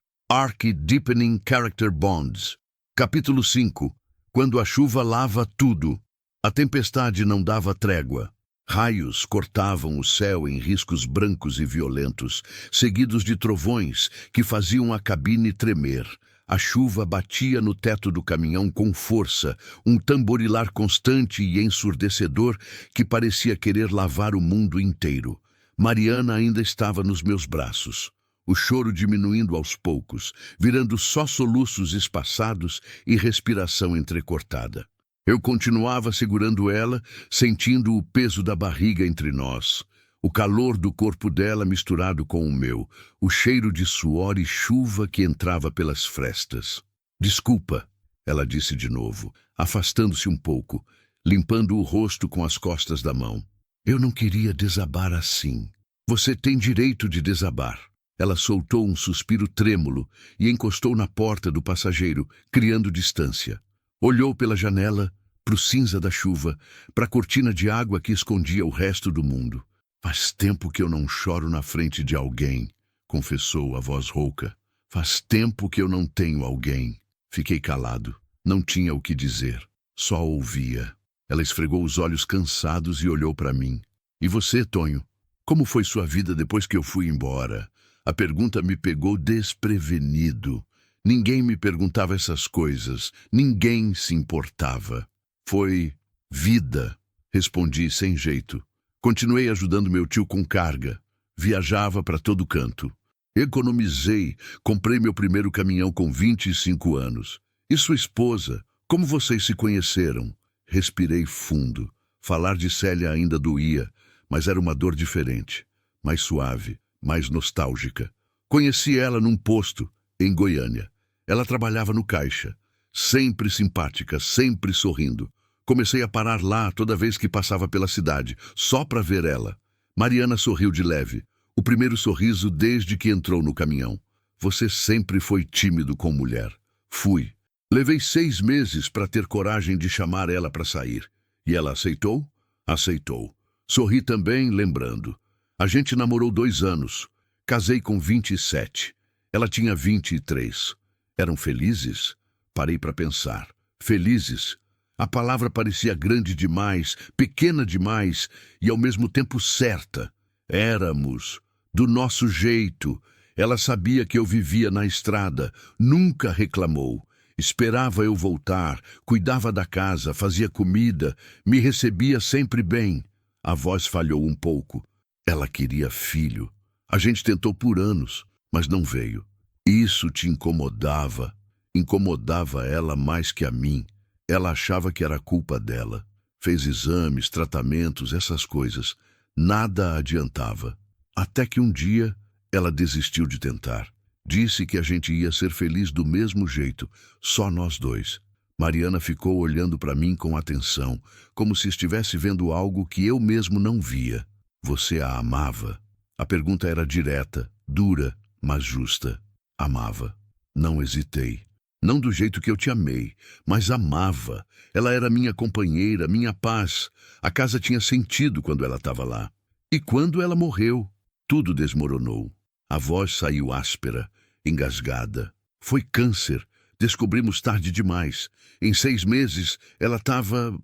[SPEAKER 1] Deepening Character Bonds. Capítulo 5. Quando a chuva lava tudo. A tempestade não dava trégua. Raios cortavam o céu em riscos brancos e violentos, seguidos de trovões que faziam a cabine tremer. A chuva batia no teto do caminhão com força, um tamborilar constante e ensurdecedor que parecia querer lavar o mundo inteiro. Mariana ainda estava nos meus braços, o choro diminuindo aos poucos, virando só soluços espaçados e respiração entrecortada. Eu continuava segurando ela, sentindo o peso da barriga entre nós, o calor do corpo dela misturado com o meu, o cheiro de suor e chuva que entrava pelas frestas. Desculpa, ela disse de novo, afastando-se um pouco, limpando o rosto com as costas da mão. Eu não queria desabar assim. Você tem direito de desabar. Ela soltou um suspiro trêmulo e encostou na porta do passageiro, criando distância. Olhou pela janela, para o cinza da chuva, para a cortina de água que escondia o resto do mundo. Faz tempo que eu não choro na frente de alguém, confessou a voz rouca. Faz tempo que eu não tenho alguém. Fiquei calado. Não tinha o que dizer. Só ouvia. Ela esfregou os olhos cansados e olhou para mim. E você, Tonho? Como foi sua vida depois que eu fui embora? A pergunta me pegou desprevenido. Ninguém me perguntava essas coisas. Ninguém se importava. Foi vida, respondi sem jeito. Continuei ajudando meu tio com carga. Viajava para todo canto. Economizei, comprei meu primeiro caminhão com 25 anos. E sua esposa, como vocês se conheceram? Respirei fundo. Falar de Célia ainda doía, mas era uma dor diferente, mais suave, mais nostálgica. Conheci ela num posto, em Goiânia. Ela trabalhava no caixa, sempre simpática, sempre sorrindo. Comecei a parar lá toda vez que passava pela cidade, só para ver ela. Mariana sorriu de leve, o primeiro sorriso desde que entrou no caminhão. Você sempre foi tímido com mulher. Fui. Levei 6 meses para ter coragem de chamar ela para sair. E ela aceitou? Aceitou. Sorri também, lembrando. A gente namorou 2 anos. Casei com 27. Ela tinha 23. Eram felizes? Parei para pensar. Felizes? A palavra parecia grande demais, pequena demais e ao mesmo tempo certa. Éramos. Do nosso jeito. Ela sabia que eu vivia na estrada. Nunca reclamou. Esperava eu voltar, cuidava da casa, fazia comida, me recebia sempre bem. A voz falhou um pouco. Ela queria filho. A gente tentou por anos, mas não veio. Isso te incomodava. Incomodava ela mais que a mim. Ela achava que era culpa dela. Fez exames, tratamentos, essas coisas. Nada adiantava. Até que um dia ela desistiu de tentar. Disse que a gente ia ser feliz do mesmo jeito, só nós dois. Mariana ficou olhando para mim com atenção, como se estivesse vendo algo que eu mesmo não via. Você a amava? A pergunta era direta, dura, mas justa. Amava. Não hesitei. Não do jeito que eu te amei, mas amava. Ela era minha companheira, minha paz. A casa tinha sentido quando ela estava lá. E quando ela morreu, tudo desmoronou. A voz saiu áspera, engasgada. Foi câncer. Descobrimos tarde demais. Em 6 meses, ela estava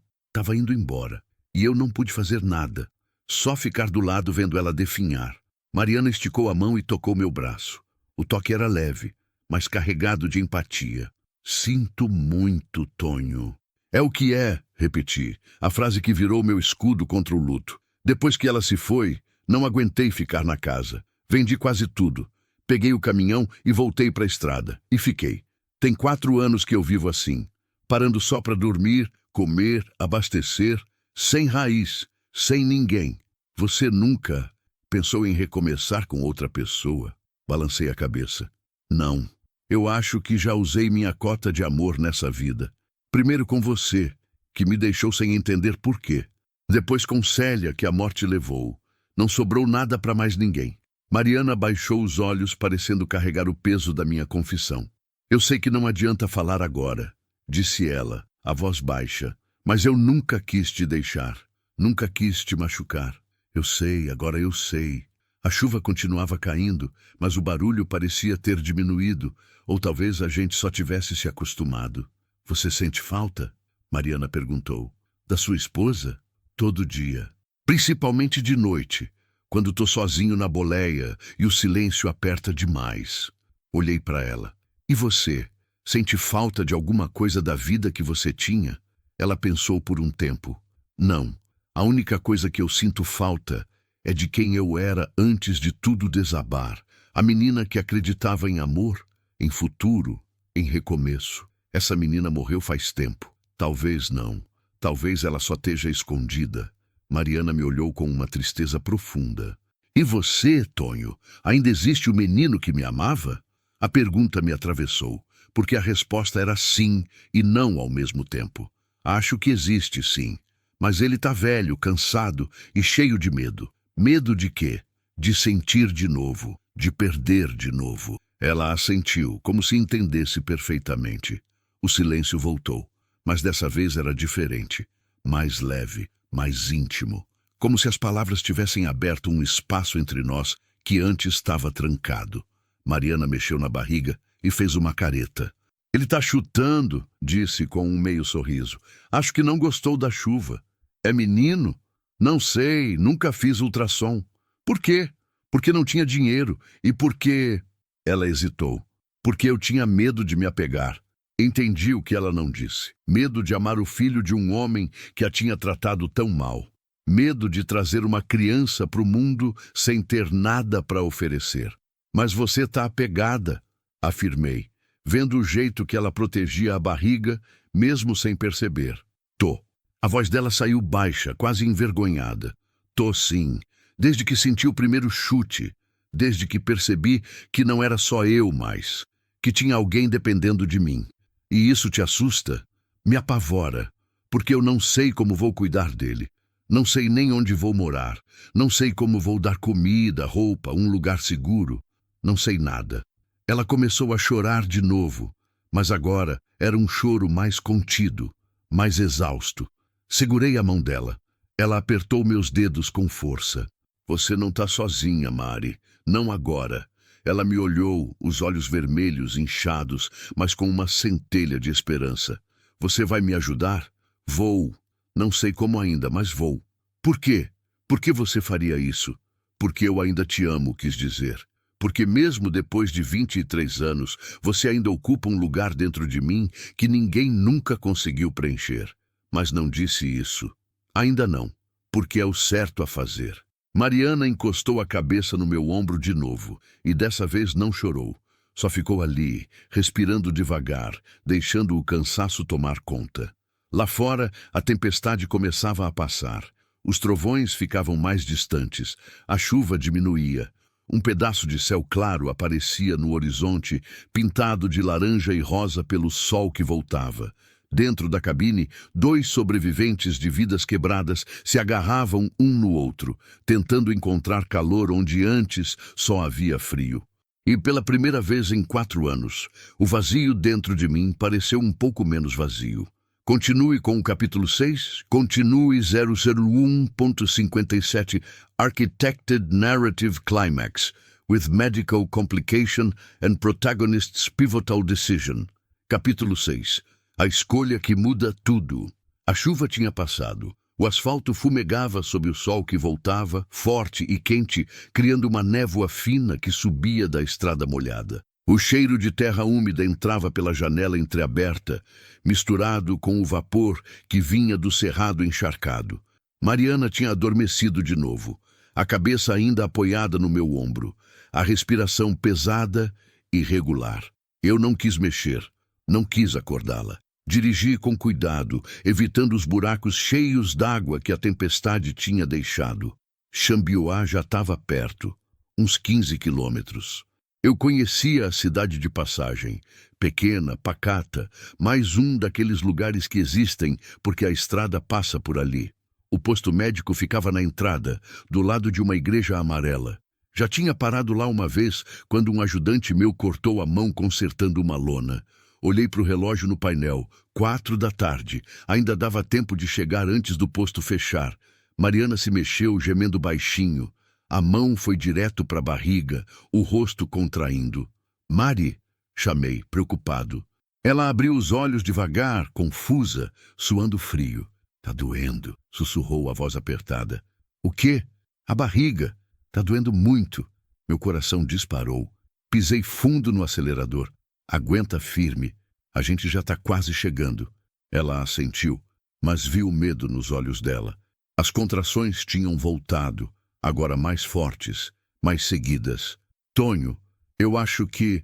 [SPEAKER 1] indo embora. E eu não pude fazer nada. Só ficar do lado vendo ela definhar. Mariana esticou a mão e tocou meu braço. O toque era leve, mas carregado de empatia. Sinto muito, Tonho. É o que é, repeti, a frase que virou meu escudo contra o luto. Depois que ela se foi, não aguentei ficar na casa. Vendi quase tudo. Peguei o caminhão e voltei para a estrada. E fiquei. Tem 4 anos que eu vivo assim, parando só para dormir, comer, abastecer, sem raiz, sem ninguém. Você nunca pensou em recomeçar com outra pessoa? Balancei a cabeça. Não. Eu acho que já usei minha cota de amor nessa vida. Primeiro com você, que me deixou sem entender por quê. Depois com Célia, que a morte levou. Não sobrou nada para mais ninguém. Mariana baixou os olhos, parecendo carregar o peso da minha confissão. Eu sei que não adianta falar agora, disse ela, a voz baixa, mas eu nunca quis te deixar. Nunca quis te machucar. Eu sei, agora eu sei. A chuva continuava caindo, mas o barulho parecia ter diminuído, ou talvez a gente só tivesse se acostumado. Você sente falta? Mariana perguntou. Da sua esposa? Todo dia. Principalmente de noite, quando tô sozinho na boleia e o silêncio aperta demais. Olhei para ela. E você? Sente falta de alguma coisa da vida que você tinha? Ela pensou por um tempo. Não. A única coisa que eu sinto falta é de quem eu era antes de tudo desabar. A menina que acreditava em amor, em futuro, em recomeço. Essa menina morreu faz tempo. Talvez não. Talvez ela só esteja escondida. Mariana me olhou com uma tristeza profunda. E você, Tonho, ainda existe o menino que me amava? A pergunta me atravessou, porque a resposta era sim e não ao mesmo tempo. Acho que existe, sim. Mas ele tá velho, cansado e cheio de medo. Medo de quê? De sentir de novo, de perder de novo. Ela assentiu, como se entendesse perfeitamente. O silêncio voltou, mas dessa vez era diferente. Mais leve, mais íntimo. Como se as palavras tivessem aberto um espaço entre nós que antes estava trancado. Mariana mexeu na barriga e fez uma careta. Ele tá chutando, disse com um meio sorriso. Acho que não gostou da chuva. É menino? Não sei, nunca fiz ultrassom. Por quê? Porque não tinha dinheiro e porque... Ela hesitou. Porque eu tinha medo de me apegar. Entendi o que ela não disse. Medo de amar o filho de um homem que a tinha tratado tão mal. Medo de trazer uma criança para o mundo sem ter nada para oferecer. Mas você tá apegada, afirmei, vendo o jeito que ela protegia a barriga, mesmo sem perceber. Tô. A voz dela saiu baixa, quase envergonhada. Tô sim, desde que senti o primeiro chute, desde que percebi que não era só eu mais, que tinha alguém dependendo de mim. E isso te assusta? Me apavora, porque eu não sei como vou cuidar dele. Não sei nem onde vou morar. Não sei como vou dar comida, roupa, um lugar seguro. Não sei nada. Ela começou a chorar de novo, mas agora era um choro mais contido, mais exausto. Segurei a mão dela. Ela apertou meus dedos com força. Você não está sozinha, Mari. Não agora. Ela me olhou, os olhos vermelhos, inchados, mas com uma centelha de esperança. Você vai me ajudar? Vou. Não sei como ainda, mas vou. Por quê? Por que você faria isso? Porque eu ainda te amo, quis dizer. Porque mesmo depois de 23 anos, você ainda ocupa um lugar dentro de mim que ninguém nunca conseguiu preencher. Mas não disse isso. Ainda não, porque é o certo a fazer. Mariana encostou a cabeça no meu ombro de novo, e dessa vez não chorou. Só ficou ali, respirando devagar, deixando o cansaço tomar conta. Lá fora, a tempestade começava a passar. Os trovões ficavam mais distantes, a chuva diminuía. Um pedaço de céu claro aparecia no horizonte, pintado de laranja e rosa pelo sol que voltava. Dentro da cabine, 2 sobreviventes de vidas quebradas se agarravam um no outro, tentando encontrar calor onde antes só havia frio. E pela primeira vez em 4 anos, o vazio dentro de mim pareceu um pouco menos vazio. Continue com o capítulo 6, continue 001.57 Architected Narrative Climax, with Medical Complication and Protagonist's Pivotal Decision. Capítulo 6. A escolha que muda tudo. A chuva tinha passado. O asfalto fumegava sob o sol que voltava, forte e quente, criando uma névoa fina que subia da estrada molhada. O cheiro de terra úmida entrava pela janela entreaberta, misturado com o vapor que vinha do cerrado encharcado. Mariana tinha adormecido de novo, a cabeça ainda apoiada no meu ombro, a respiração pesada e regular. Eu não quis mexer, não quis acordá-la. Dirigi com cuidado, evitando os buracos cheios d'água que a tempestade tinha deixado. Xambioá já estava perto, uns 15 quilômetros. Eu conhecia a cidade de passagem, pequena, pacata, mais um daqueles lugares que existem porque a estrada passa por ali. O posto médico ficava na entrada, do lado de uma igreja amarela. Já tinha parado lá uma vez, quando um ajudante meu cortou a mão consertando uma lona. Olhei para o relógio no painel, 4 da tarde. Ainda dava tempo de chegar antes do posto fechar. Mariana se mexeu, gemendo baixinho. A mão foi direto para a barriga, o rosto contraindo. Mari, chamei, preocupado. Ela abriu os olhos devagar, confusa, suando frio. Tá doendo, sussurrou a voz apertada. O quê? A barriga. Tá doendo muito. Meu coração disparou. Pisei fundo no acelerador. Aguenta firme. A gente já está quase chegando. Ela assentiu, mas viu o medo nos olhos dela. As contrações tinham voltado, agora mais fortes, mais seguidas. Tonho, eu acho que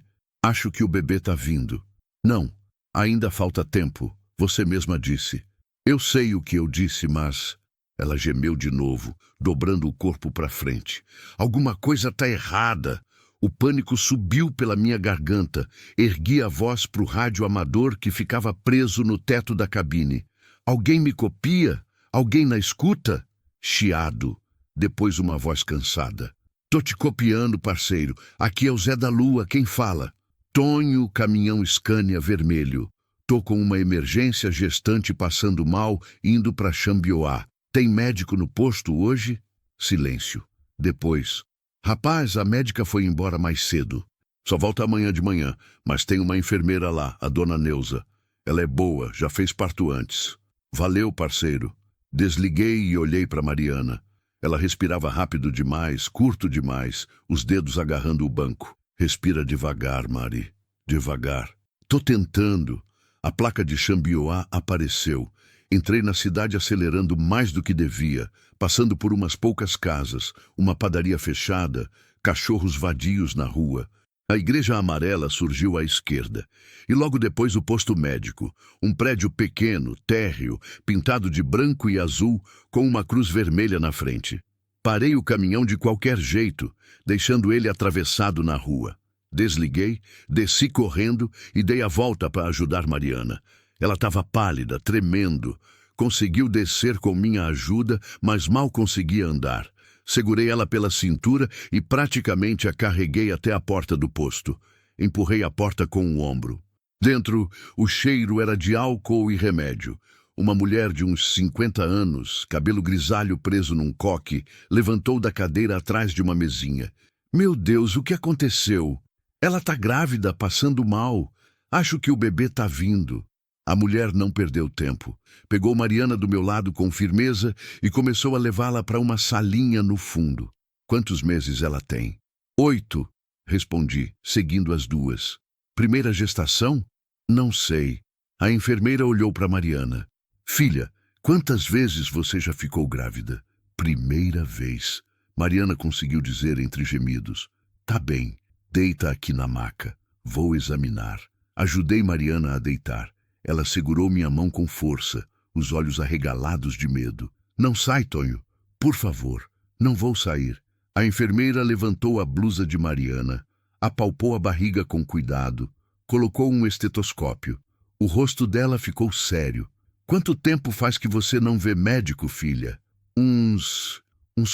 [SPEAKER 1] o bebê está vindo. Não, ainda falta tempo, você mesma disse. Eu sei o que eu disse, mas... Ela gemeu de novo, dobrando o corpo para frente. Alguma coisa está errada. O pânico subiu pela minha garganta. Ergui a voz para o rádio amador que ficava preso no teto da cabine. Alguém me copia? Alguém na escuta? Chiado. Depois uma voz cansada. Tô te copiando, parceiro. Aqui é o Zé da Lua, quem fala? Tonho, caminhão Scania vermelho. Tô com uma emergência, gestante passando mal, indo para Xambioá. Tem médico no posto hoje? Silêncio. Depois... Rapaz, a médica foi embora mais cedo. Só volta amanhã de manhã, mas tem uma enfermeira lá, a dona Neuza. Ela é boa, já fez parto antes. Valeu, parceiro. Desliguei e olhei para Mariana. Ela respirava rápido demais, curto demais, os dedos agarrando o banco. Respira devagar, Mari. Devagar. Tô tentando. A placa de Xambioá apareceu. Entrei na cidade acelerando mais do que devia, passando por umas poucas casas, uma padaria fechada, cachorros vadios na rua. A igreja amarela surgiu à esquerda, e logo depois o posto médico, um prédio pequeno, térreo, pintado de branco e azul, com uma cruz vermelha na frente. Parei o caminhão de qualquer jeito, deixando ele atravessado na rua. Desliguei, desci correndo e dei a volta para ajudar Mariana. Ela estava pálida, tremendo. Conseguiu descer com minha ajuda, mas mal conseguia andar. Segurei ela pela cintura e praticamente a carreguei até a porta do posto. Empurrei a porta com o ombro. Dentro, o cheiro era de álcool e remédio. Uma mulher de uns 50 anos, cabelo grisalho preso num coque, levantou da cadeira atrás de uma mesinha. Meu Deus, o que aconteceu? Ela tá grávida, passando mal. Acho que o bebê tá vindo. A mulher não perdeu tempo. Pegou Mariana do meu lado com firmeza e começou a levá-la para uma salinha no fundo. Quantos meses ela tem? 8, respondi, seguindo as duas. Primeira gestação? Não sei. A enfermeira olhou para Mariana. Filha, quantas vezes você já ficou grávida? Primeira vez. Mariana conseguiu dizer entre gemidos. Tá bem, deita aqui na maca. Vou examinar. Ajudei Mariana a deitar. Ela segurou minha mão com força, os olhos arregalados de medo. Não sai, Tonho. Por favor, não vou sair. A enfermeira levantou a blusa de Mariana, apalpou a barriga com cuidado, colocou um estetoscópio. O rosto dela ficou sério. Quanto tempo faz que você não vê médico, filha? Uns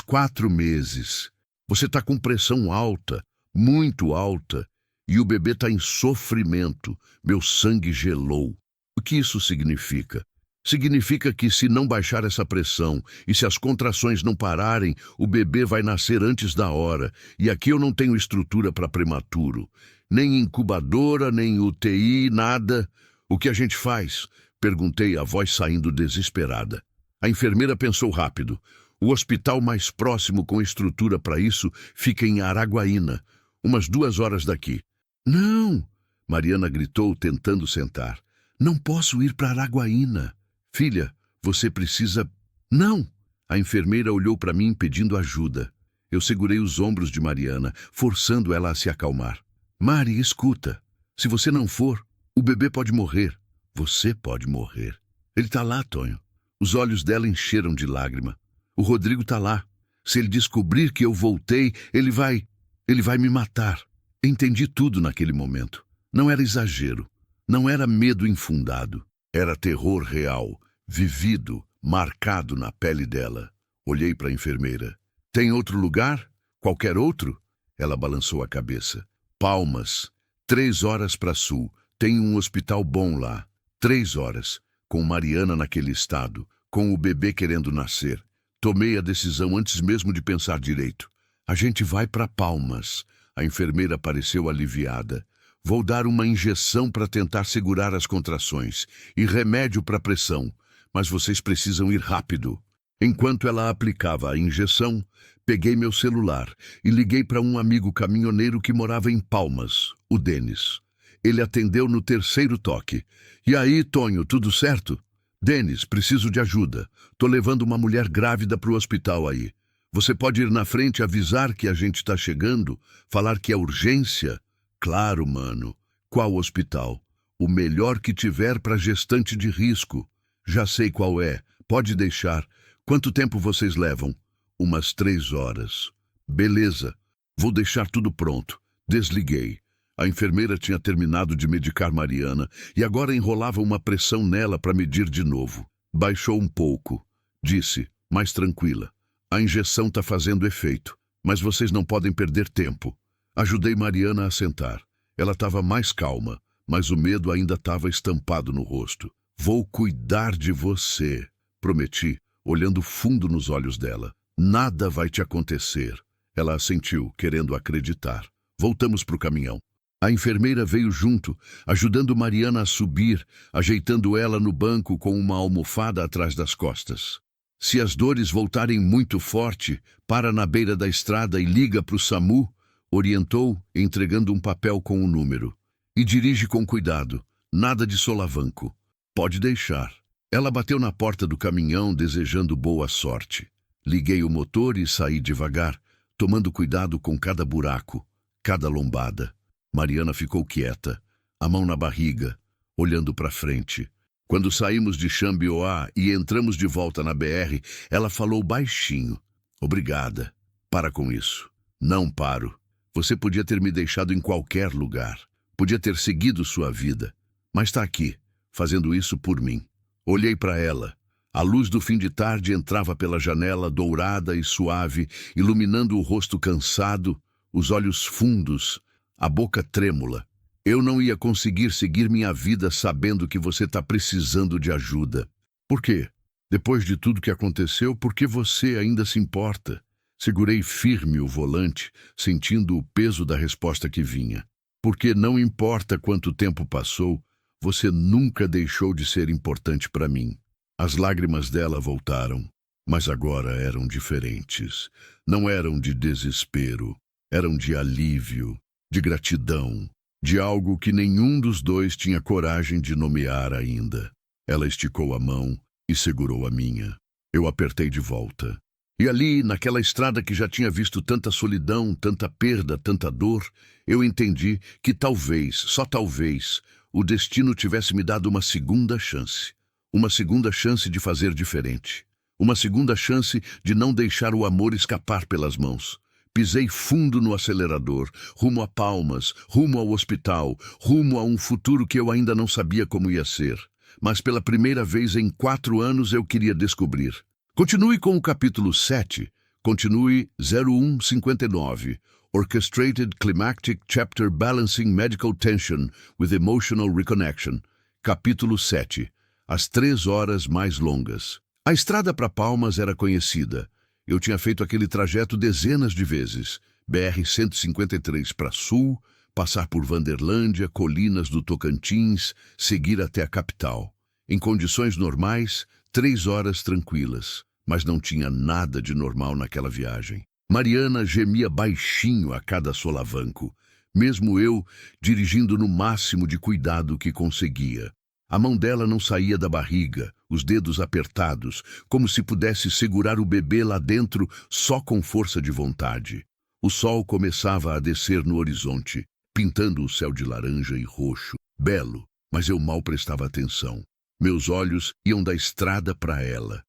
[SPEAKER 1] 4 meses. Você tá com pressão alta, muito alta, e o bebê tá em sofrimento. Meu sangue gelou. O que isso significa? Significa que se não baixar essa pressão e se as contrações não pararem, o bebê vai nascer antes da hora. E aqui eu não tenho estrutura para prematuro. Nem incubadora, nem UTI, nada. O que a gente faz? Perguntei, a voz saindo desesperada. A enfermeira pensou rápido. O hospital mais próximo com estrutura para isso fica em Araguaína, umas 2 horas daqui. Não! Mariana gritou, tentando sentar. Não posso ir para Araguaína. Filha, você precisa... Não! A enfermeira olhou para mim pedindo ajuda. Eu segurei os ombros de Mariana, forçando ela a se acalmar. Mari, escuta. Se você não for, o bebê pode morrer. Você pode morrer. Ele tá lá, Tonho. Os olhos dela encheram de lágrima. O Rodrigo tá lá. Se ele descobrir que eu voltei, ele vai me matar. Entendi tudo naquele momento. Não era exagero. Não era medo infundado. Era terror real, vivido, marcado na pele dela. Olhei para a enfermeira. Tem outro lugar? Qualquer outro? Ela balançou a cabeça. Palmas. 3 horas para sul. Tem um hospital bom lá. 3 horas. Com Mariana naquele estado. Com o bebê querendo nascer. Tomei a decisão antes mesmo de pensar direito. A gente vai para Palmas. A enfermeira pareceu aliviada. Vou dar uma injeção para tentar segurar as contrações e remédio para pressão, mas vocês precisam ir rápido. Enquanto ela aplicava a injeção, peguei meu celular e liguei para um amigo caminhoneiro que morava em Palmas, o Denis. Ele atendeu no 3º toque. E aí, Tonho, tudo certo? Denis, preciso de ajuda. Tô levando uma mulher grávida para o hospital aí. Você pode ir na frente e avisar que a gente está chegando? Falar que é urgência? Claro, mano. Qual hospital? O melhor que tiver para gestante de risco. Já sei qual é. Pode deixar. Quanto tempo vocês levam? Umas 3 horas. Beleza. Vou deixar tudo pronto. Desliguei. A enfermeira tinha terminado de medicar Mariana e agora enrolava uma pressão nela para medir de novo. Baixou um pouco. Disse, mais tranquila. A injeção está fazendo efeito, mas vocês não podem perder tempo. Ajudei Mariana a sentar. Ela estava mais calma, mas o medo ainda estava estampado no rosto. Vou cuidar de você, prometi, olhando fundo nos olhos dela. Nada vai te acontecer. Ela assentiu, querendo acreditar. Voltamos para o caminhão. A enfermeira veio junto, ajudando Mariana a subir, ajeitando ela no banco com uma almofada atrás das costas. Se as dores voltarem muito forte, para na beira da estrada e liga para o SAMU, orientou, entregando um papel com o número. E dirige com cuidado, nada de solavanco. Pode deixar. Ela bateu na porta do caminhão, desejando boa sorte. Liguei o motor e saí devagar, tomando cuidado com cada buraco, cada lombada. Mariana ficou quieta, a mão na barriga, olhando para frente. Quando saímos de Xambioá e entramos de volta na BR, ela falou baixinho. Obrigada. Para com isso. Não paro. Você podia ter me deixado em qualquer lugar. Podia ter seguido sua vida. Mas está aqui, fazendo isso por mim. Olhei para ela. A luz do fim de tarde entrava pela janela, dourada e suave, iluminando o rosto cansado, os olhos fundos, a boca trêmula. Eu não ia conseguir seguir minha vida sabendo que você está precisando de ajuda. Por quê? Depois de tudo que aconteceu, por que você ainda se importa? Segurei firme o volante, sentindo o peso da resposta que vinha. Porque não importa quanto tempo passou, você nunca deixou de ser importante para mim. As lágrimas dela voltaram, mas agora eram diferentes. Não eram de desespero, eram de alívio, de gratidão, de algo que nenhum dos dois tinha coragem de nomear ainda. Ela esticou a mão e segurou a minha. Eu apertei de volta. E ali, naquela estrada que já tinha visto tanta solidão, tanta perda, tanta dor, eu entendi que talvez, só talvez, o destino tivesse me dado uma segunda chance. Uma segunda chance de fazer diferente. Uma segunda chance de não deixar o amor escapar pelas mãos. Pisei fundo no acelerador, rumo a Palmas, rumo ao hospital, rumo a um futuro que eu ainda não sabia como ia ser. Mas pela primeira vez em 4 anos eu queria descobrir. Continue com o capítulo 7. Continue 0159. Orchestrated Climactic Chapter Balancing Medical Tension with Emotional Reconnection. Capítulo 7. As 3 horas mais longas. A estrada para Palmas era conhecida. Eu tinha feito aquele trajeto dezenas de vezes. BR-153 para sul, passar por Vanderlândia, colinas do Tocantins, seguir até a capital. Em condições normais, 3 horas tranquilas. Mas não tinha nada de normal naquela viagem. Mariana gemia baixinho a cada solavanco, mesmo eu dirigindo no máximo de cuidado que conseguia. A mão dela não saía da barriga, os dedos apertados, como se pudesse segurar o bebê lá dentro só com força de vontade. O sol começava a descer no horizonte, pintando o céu de laranja e roxo, belo, mas eu mal prestava atenção. Meus olhos iam da estrada para ela,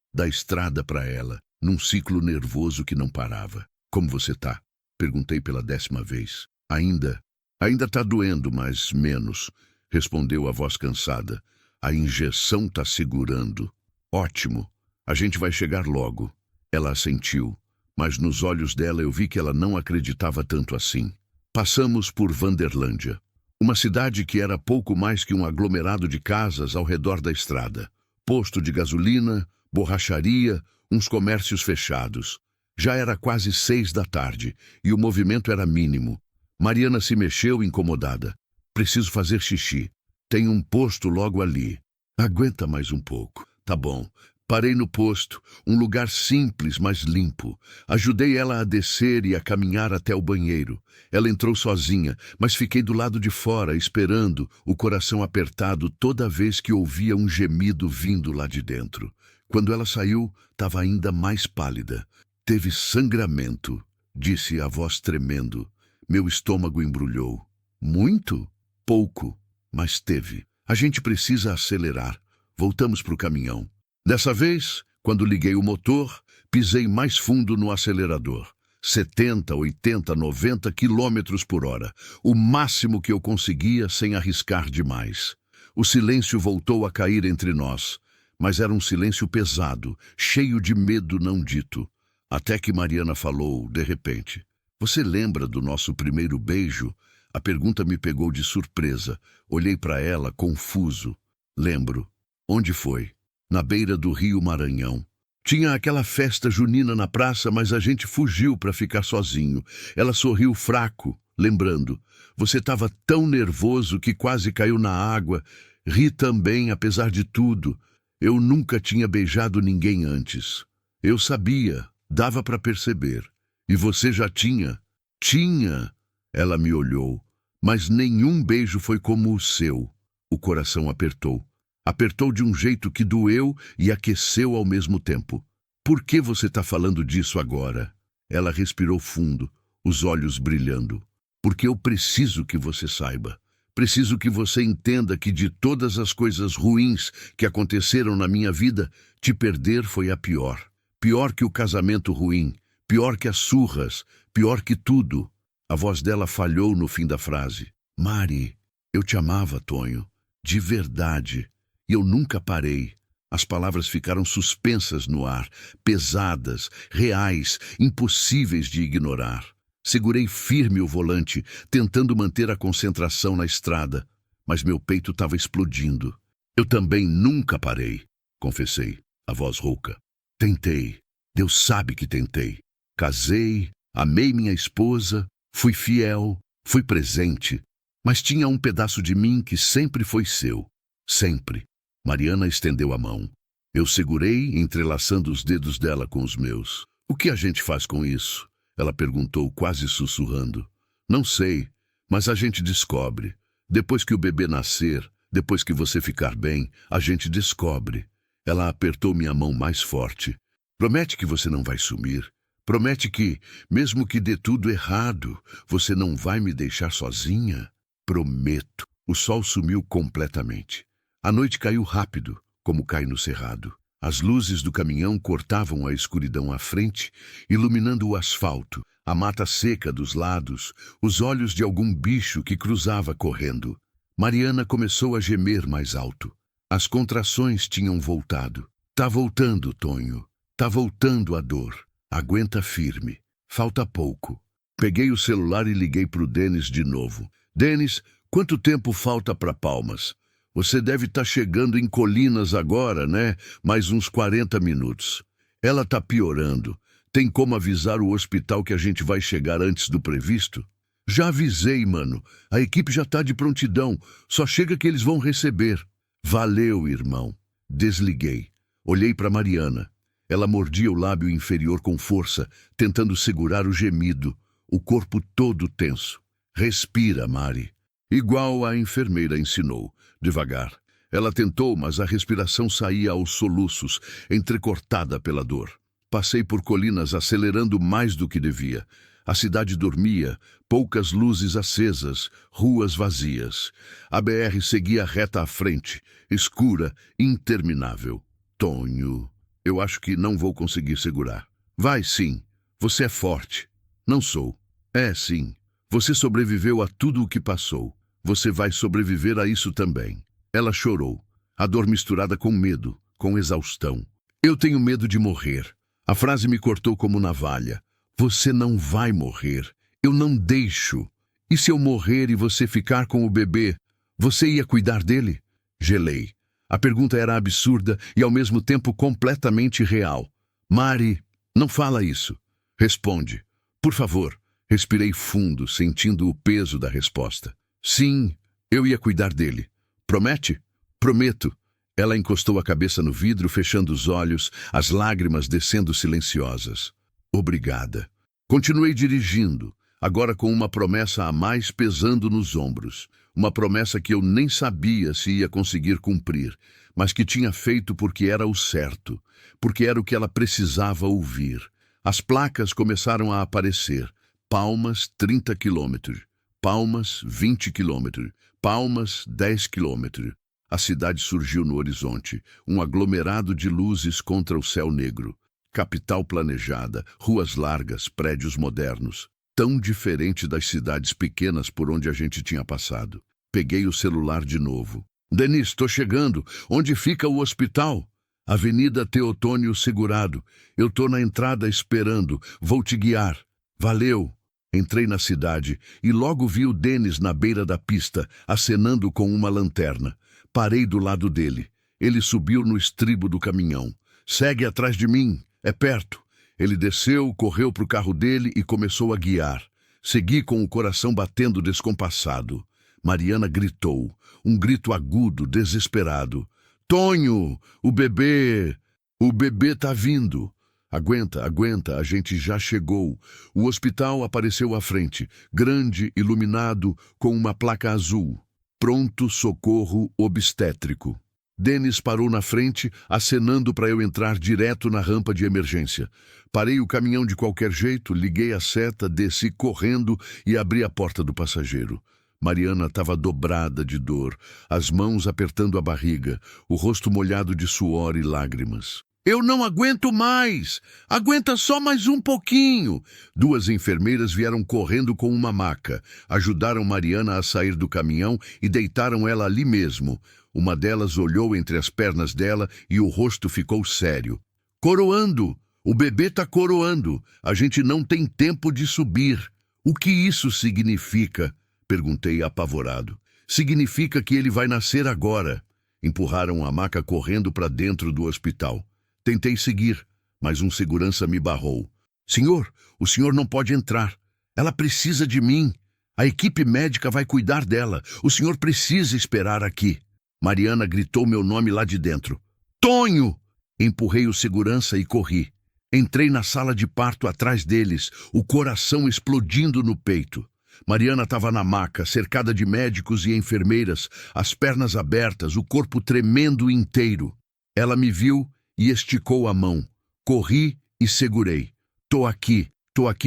[SPEAKER 1] num ciclo nervoso que não parava. Como você tá? Perguntei pela 10ª vez. Ainda tá doendo, mas menos, respondeu a voz cansada. A injeção tá segurando. Ótimo, a gente vai chegar logo. Ela assentiu, mas nos olhos dela eu vi que ela não acreditava tanto assim. Passamos por Vanderlândia, uma cidade que era pouco mais que um aglomerado de casas ao redor da estrada. Posto de gasolina, borracharia, uns comércios fechados. Já era quase 6 da tarde e o movimento era mínimo. Mariana se mexeu incomodada. Preciso fazer xixi. Tem um posto logo ali. Aguenta mais um pouco. Tá bom. Parei no posto, um lugar simples, mas limpo. Ajudei ela a descer e a caminhar até o banheiro. Ela entrou sozinha, mas fiquei do lado de fora, esperando, o coração apertado toda vez que ouvia um gemido vindo lá de dentro. Quando ela saiu, estava ainda mais pálida. Teve sangramento, disse a voz tremendo. Meu estômago embrulhou. Muito? Pouco, mas teve. A gente precisa acelerar. Voltamos para o caminhão. Dessa vez, quando liguei o motor, pisei mais fundo no acelerador. 70, 80, 90 quilômetros por hora. O máximo que eu conseguia sem arriscar demais. O silêncio voltou a cair entre nós. Mas era um silêncio pesado, cheio de medo não dito. Até que Mariana falou, de repente. Você lembra do nosso primeiro beijo? A pergunta me pegou de surpresa. Olhei para ela, confuso. Lembro. Onde foi? Na beira do rio Maranhão. Tinha aquela festa junina na praça, mas a gente fugiu para ficar sozinho. Ela sorriu fraco, lembrando. Você estava tão nervoso que quase caiu na água. Ri também, apesar de tudo. Eu nunca tinha beijado ninguém antes. Eu sabia, dava para perceber. E você já tinha? Tinha. Ela me olhou. Mas nenhum beijo foi como o seu. O coração apertou. Apertou de um jeito que doeu e aqueceu ao mesmo tempo. Por que você está falando disso agora? Ela respirou fundo, os olhos brilhando. Porque eu preciso que você saiba. Preciso que você entenda que de todas as coisas ruins que aconteceram na minha vida, te perder foi a pior. Pior que o casamento ruim, pior que as surras, pior que tudo. A voz dela falhou no fim da frase. Mari, eu te amava, Tonho. De verdade. E eu nunca parei. As palavras ficaram suspensas no ar, pesadas, reais, impossíveis de ignorar. Segurei firme o volante, tentando manter a concentração na estrada, mas meu peito estava explodindo. Eu também nunca parei, confessei, a voz rouca. Tentei. Deus sabe que tentei. Casei, amei minha esposa, fui fiel, fui presente, mas tinha um pedaço de mim que sempre foi seu. Sempre. Mariana estendeu a mão. Eu segurei, entrelaçando os dedos dela com os meus. O que a gente faz com isso? Ela perguntou, quase sussurrando. Não sei, mas a gente descobre. Depois que o bebê nascer, depois que você ficar bem, a gente descobre. Ela apertou minha mão mais forte. Promete que você não vai sumir. Promete que, mesmo que dê tudo errado, você não vai me deixar sozinha. Prometo. O sol sumiu completamente. A noite caiu rápido, como cai no cerrado. As luzes do caminhão cortavam a escuridão à frente, iluminando o asfalto, a mata seca dos lados, os olhos de algum bicho que cruzava correndo. Mariana começou a gemer mais alto. As contrações tinham voltado. Tá voltando, Tonho. Tá voltando a dor. Aguenta firme. Falta pouco. Peguei o celular e liguei pro Denis de novo. Denis, quanto tempo falta para Palmas? Você deve estar chegando em Colinas agora, né? Mais uns 40 minutos. Ela tá piorando. Tem como avisar o hospital que a gente vai chegar antes do previsto? Já avisei, mano. A equipe já tá de prontidão. Só chega que eles vão receber. Valeu, irmão. Desliguei. Olhei para Mariana. Ela mordia o lábio inferior com força, tentando segurar o gemido, o corpo todo tenso. Respira, Mari. Igual a enfermeira ensinou. Devagar. Ela tentou, mas a respiração saía aos soluços, entrecortada pela dor. Passei por Colinas acelerando mais do que devia. A cidade dormia, poucas luzes acesas, ruas vazias. A BR seguia reta à frente, escura, interminável. Tonho, eu acho que não vou conseguir segurar. Vai sim, você é forte. Não sou. É sim. Você sobreviveu a tudo o que passou. Você vai sobreviver a isso também. Ela chorou, a dor misturada com medo, com exaustão. Eu tenho medo de morrer. A frase me cortou como navalha. Você não vai morrer. Eu não deixo. E se eu morrer e você ficar com o bebê, você ia cuidar dele? Gelei. A pergunta era absurda e ao mesmo tempo completamente real. Mari, não fala isso. Responde. Por favor. Respirei fundo, sentindo o peso da resposta. Sim, eu ia cuidar dele. Promete? Prometo. Ela encostou a cabeça no vidro, fechando os olhos, as lágrimas descendo silenciosas. Obrigada. Continuei dirigindo, agora com uma promessa a mais pesando nos ombros. Uma promessa que eu nem sabia se ia conseguir cumprir, mas que tinha feito porque era o certo, porque era o que ela precisava ouvir. As placas começaram a aparecer. Palmas, 30 quilômetros. Palmas, 20 quilômetros. Palmas, 10 quilômetros. A cidade surgiu no horizonte, um aglomerado de luzes contra o céu negro. Capital planejada, ruas largas, prédios modernos. Tão diferente das cidades pequenas por onde a gente tinha passado. Peguei o celular de novo. Denis, tô chegando. Onde fica o hospital? Avenida Teotônio Segurado. Eu tô na entrada esperando. Vou te guiar. Valeu. Entrei na cidade e logo vi o Denis na beira da pista, acenando com uma lanterna. Parei do lado dele. Ele subiu no estribo do caminhão. Segue atrás de mim. É perto. Ele desceu, correu para o carro dele e começou a guiar. Segui com o coração batendo descompassado. Mariana gritou. Um grito agudo, desesperado. Tonho! O bebê! O bebê tá vindo! Aguenta, aguenta, a gente já chegou. O hospital apareceu à frente, grande, iluminado, com uma placa azul. Pronto socorro obstétrico. Denis parou na frente, acenando para eu entrar direto na rampa de emergência. Parei o caminhão de qualquer jeito, liguei a seta, desci correndo e abri a porta do passageiro. Mariana estava dobrada de dor, as mãos apertando a barriga, o rosto molhado de suor e lágrimas. Eu não aguento mais! Aguenta só mais um pouquinho! Duas enfermeiras vieram correndo com uma maca, ajudaram Mariana a sair do caminhão e deitaram ela ali mesmo. Uma delas olhou entre as pernas dela e o rosto ficou sério. Coroando! O bebê tá coroando! A gente não tem tempo de subir. O que isso significa? Perguntei apavorado. Significa que ele vai nascer agora. Empurraram a maca correndo para dentro do hospital. Tentei seguir, mas um segurança me barrou. Senhor, o senhor não pode entrar. Ela precisa de mim. A equipe médica vai cuidar dela. O senhor precisa esperar aqui. Mariana gritou meu nome lá de dentro. Tonho! Empurrei o segurança e corri. Entrei na sala de parto atrás deles, o coração explodindo no peito. Mariana estava na maca, cercada de médicos e enfermeiras, as pernas abertas, o corpo tremendo inteiro. Ela me viu e esticou a mão. Corri e segurei. Tô aqui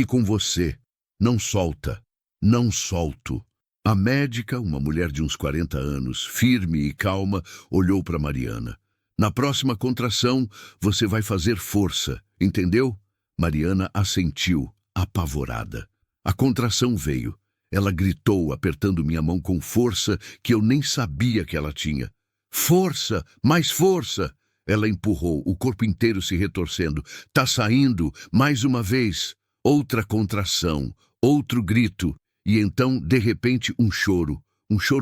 [SPEAKER 1] com você. Não solta, não solto. A médica, uma mulher de uns 40 anos, firme e calma, olhou para Mariana. Na próxima contração, você vai fazer força, entendeu? Mariana assentiu, apavorada. A contração veio. Ela gritou, apertando minha mão com força que eu nem sabia que ela tinha. Força, mais força! Ela empurrou, o corpo inteiro se retorcendo. Tá saindo, mais uma vez. Outra contração, outro grito. E então, de repente, um choro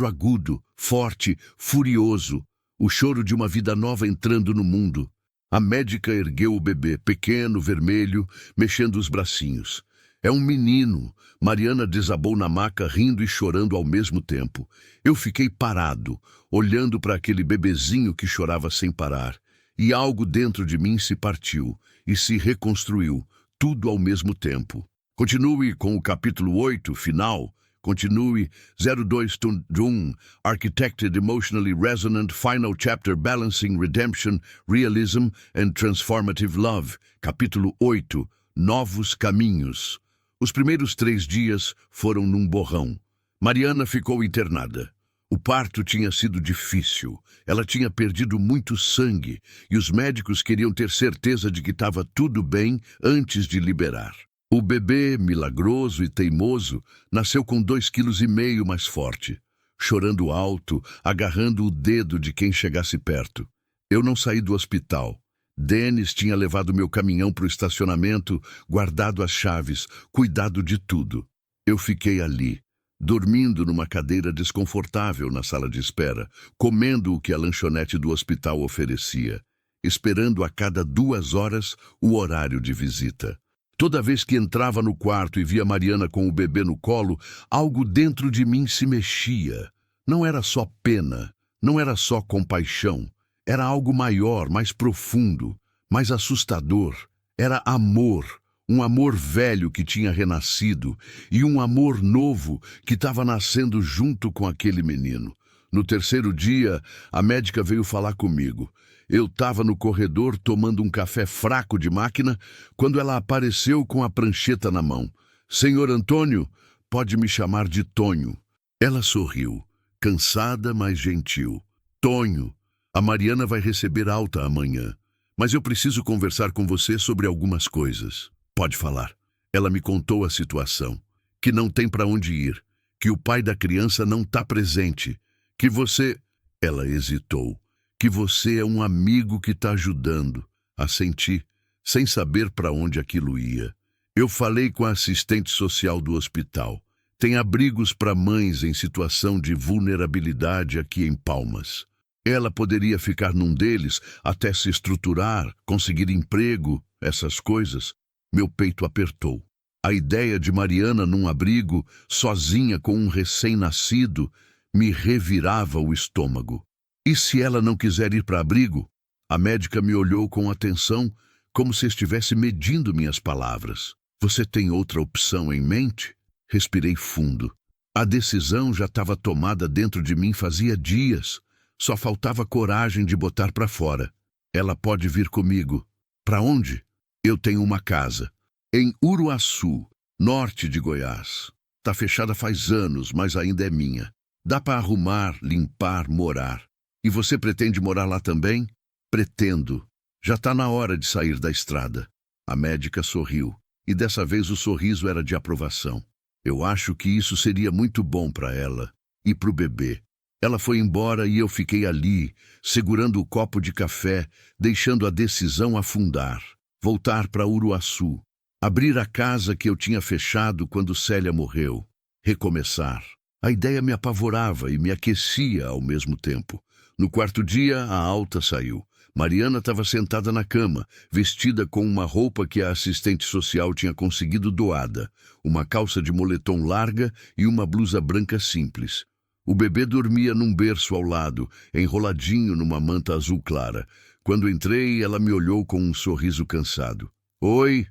[SPEAKER 1] agudo, forte, furioso. O choro de uma vida nova entrando no mundo. A médica ergueu o bebê, pequeno, vermelho, mexendo os bracinhos. É um menino. Mariana desabou na maca, rindo e chorando ao mesmo tempo. Eu fiquei parado, olhando para aquele bebezinho que chorava sem parar. E algo dentro de mim se partiu e se reconstruiu, tudo ao mesmo tempo. Continue com o capítulo 8, final. Continue 0221, Architected Emotionally Resonant Final Chapter Balancing Redemption, Realism and Transformative Love. Capítulo 8, Novos Caminhos. Os primeiros 3 dias foram num borrão. Mariana ficou internada. O parto tinha sido difícil. Ela tinha perdido muito sangue e os médicos queriam ter certeza de que estava tudo bem antes de liberar. O bebê, milagroso e teimoso, nasceu com 2,5 quilos mais forte, chorando alto, agarrando o dedo de quem chegasse perto. Eu não saí do hospital. Denis tinha levado meu caminhão para o estacionamento, guardado as chaves, cuidado de tudo. Eu fiquei ali, dormindo numa cadeira desconfortável na sala de espera, comendo o que a lanchonete do hospital oferecia, esperando a cada 2 horas o horário de visita. Toda vez que entrava no quarto e via Mariana com o bebê no colo, algo dentro de mim se mexia. Não era só pena, não era só compaixão. Era algo maior, mais profundo, mais assustador. Era amor, um amor velho que tinha renascido e um amor novo que estava nascendo junto com aquele menino. No 3º dia, a médica veio falar comigo. Eu estava no corredor tomando um café fraco de máquina quando ela apareceu com a prancheta na mão. Senhor Antônio, pode me chamar de Tonho. Ela sorriu, cansada, mas gentil. Tonho, a Mariana vai receber alta amanhã, mas eu preciso conversar com você sobre algumas coisas. Pode falar. Ela me contou a situação, que não tem para onde ir, que o pai da criança não está presente, que você... Ela hesitou. Que você é um amigo que está ajudando. Assenti, sem saber para onde aquilo ia. Eu falei com a assistente social do hospital. Tem abrigos para mães em situação de vulnerabilidade aqui em Palmas. Ela poderia ficar num deles até se estruturar, conseguir emprego, essas coisas. Meu peito apertou. A ideia de Mariana num abrigo, sozinha com um recém-nascido, me revirava o estômago. E se ela não quiser ir para abrigo? A médica me olhou com atenção, como se estivesse medindo minhas palavras. Você tem outra opção em mente? Respirei fundo. A decisão já estava tomada dentro de mim fazia dias. Só faltava coragem de botar para fora. Ela pode vir comigo. Para onde? Eu tenho uma casa. Em Uruaçu, norte de Goiás. Tá fechada faz anos, mas ainda é minha. Dá para arrumar, limpar, morar. E você pretende morar lá também? Pretendo. Já está na hora de sair da estrada. A médica sorriu, e dessa vez o sorriso era de aprovação. Eu acho que isso seria muito bom para ela e para o bebê. Ela foi embora e eu fiquei ali, segurando o copo de café, deixando a decisão afundar. Voltar para Uruaçu. Abrir a casa que eu tinha fechado quando Célia morreu. Recomeçar. A ideia me apavorava e me aquecia ao mesmo tempo. No quarto dia, a alta saiu. Mariana estava sentada na cama, vestida com uma roupa que a assistente social tinha conseguido doada, uma calça de moletom larga e uma blusa branca simples. O bebê dormia num berço ao lado, enroladinho numa manta azul clara. Quando entrei, ela me olhou com um sorriso cansado. Oi,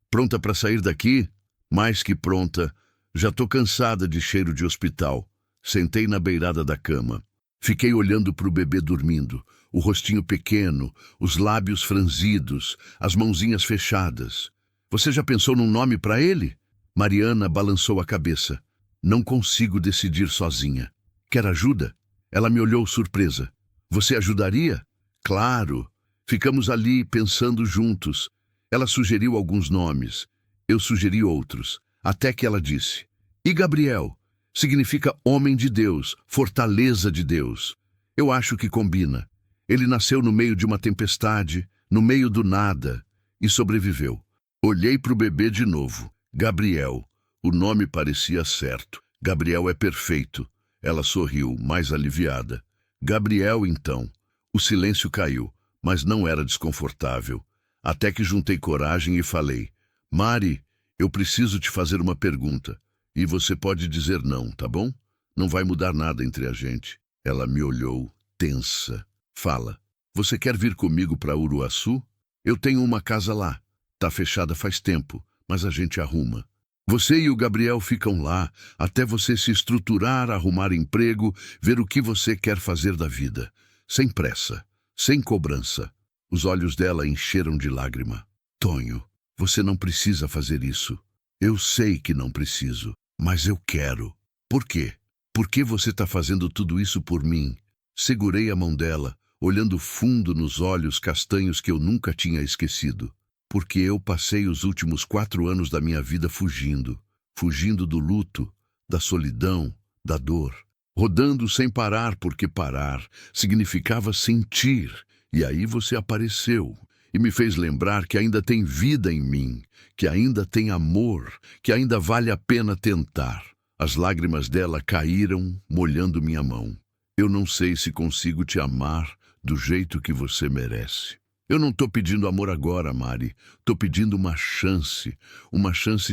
[SPEAKER 1] pronta para sair daqui? Mais que pronta. Já tô cansada de cheiro de hospital. Sentei na beirada da cama. Fiquei olhando para o bebê dormindo, o rostinho pequeno, os lábios franzidos, as mãozinhas fechadas. Você já pensou num nome para ele? Mariana balançou a cabeça. Não consigo decidir sozinha. Quer ajuda? Ela me olhou surpresa. Você ajudaria? Claro. Ficamos ali pensando juntos. Ela sugeriu alguns nomes. Eu sugeri outros. Até que ela disse: E Gabriel? Significa homem de Deus, fortaleza de Deus. Eu acho que combina. Ele nasceu no meio de uma tempestade, no meio do nada, e sobreviveu. Olhei para o bebê de novo. Gabriel. O nome parecia certo. Gabriel é perfeito. Ela sorriu, mais aliviada. Gabriel, então. O silêncio caiu, mas não era desconfortável. Até que juntei coragem e falei: Mari, eu preciso te fazer uma pergunta. E você pode dizer não, tá bom? Não vai mudar nada entre a gente. Ela me olhou, tensa. Fala, você quer vir comigo para Uruaçu? Eu tenho uma casa lá. Tá fechada faz tempo, mas a gente arruma. Você e o Gabriel ficam lá, até você se estruturar, arrumar emprego, ver o que você quer fazer da vida. Sem pressa, sem cobrança. Os olhos dela encheram de lágrima. Tonho, você não precisa fazer isso. Eu sei que não preciso. Mas eu quero. Por quê? Por que você está fazendo tudo isso por mim? Segurei a mão dela, olhando fundo nos olhos castanhos que eu nunca tinha esquecido. Porque eu passei os últimos 4 anos da minha vida fugindo. Fugindo do luto, da solidão, da dor. Rodando sem parar, porque parar significava sentir. E aí você apareceu e me fez lembrar que ainda tem vida em mim, que ainda tem amor, que ainda vale a pena tentar. As lágrimas dela caíram, molhando minha mão. Eu não sei se consigo te amar do jeito que você merece. Eu não tô pedindo amor agora, Mari. Tô pedindo uma chance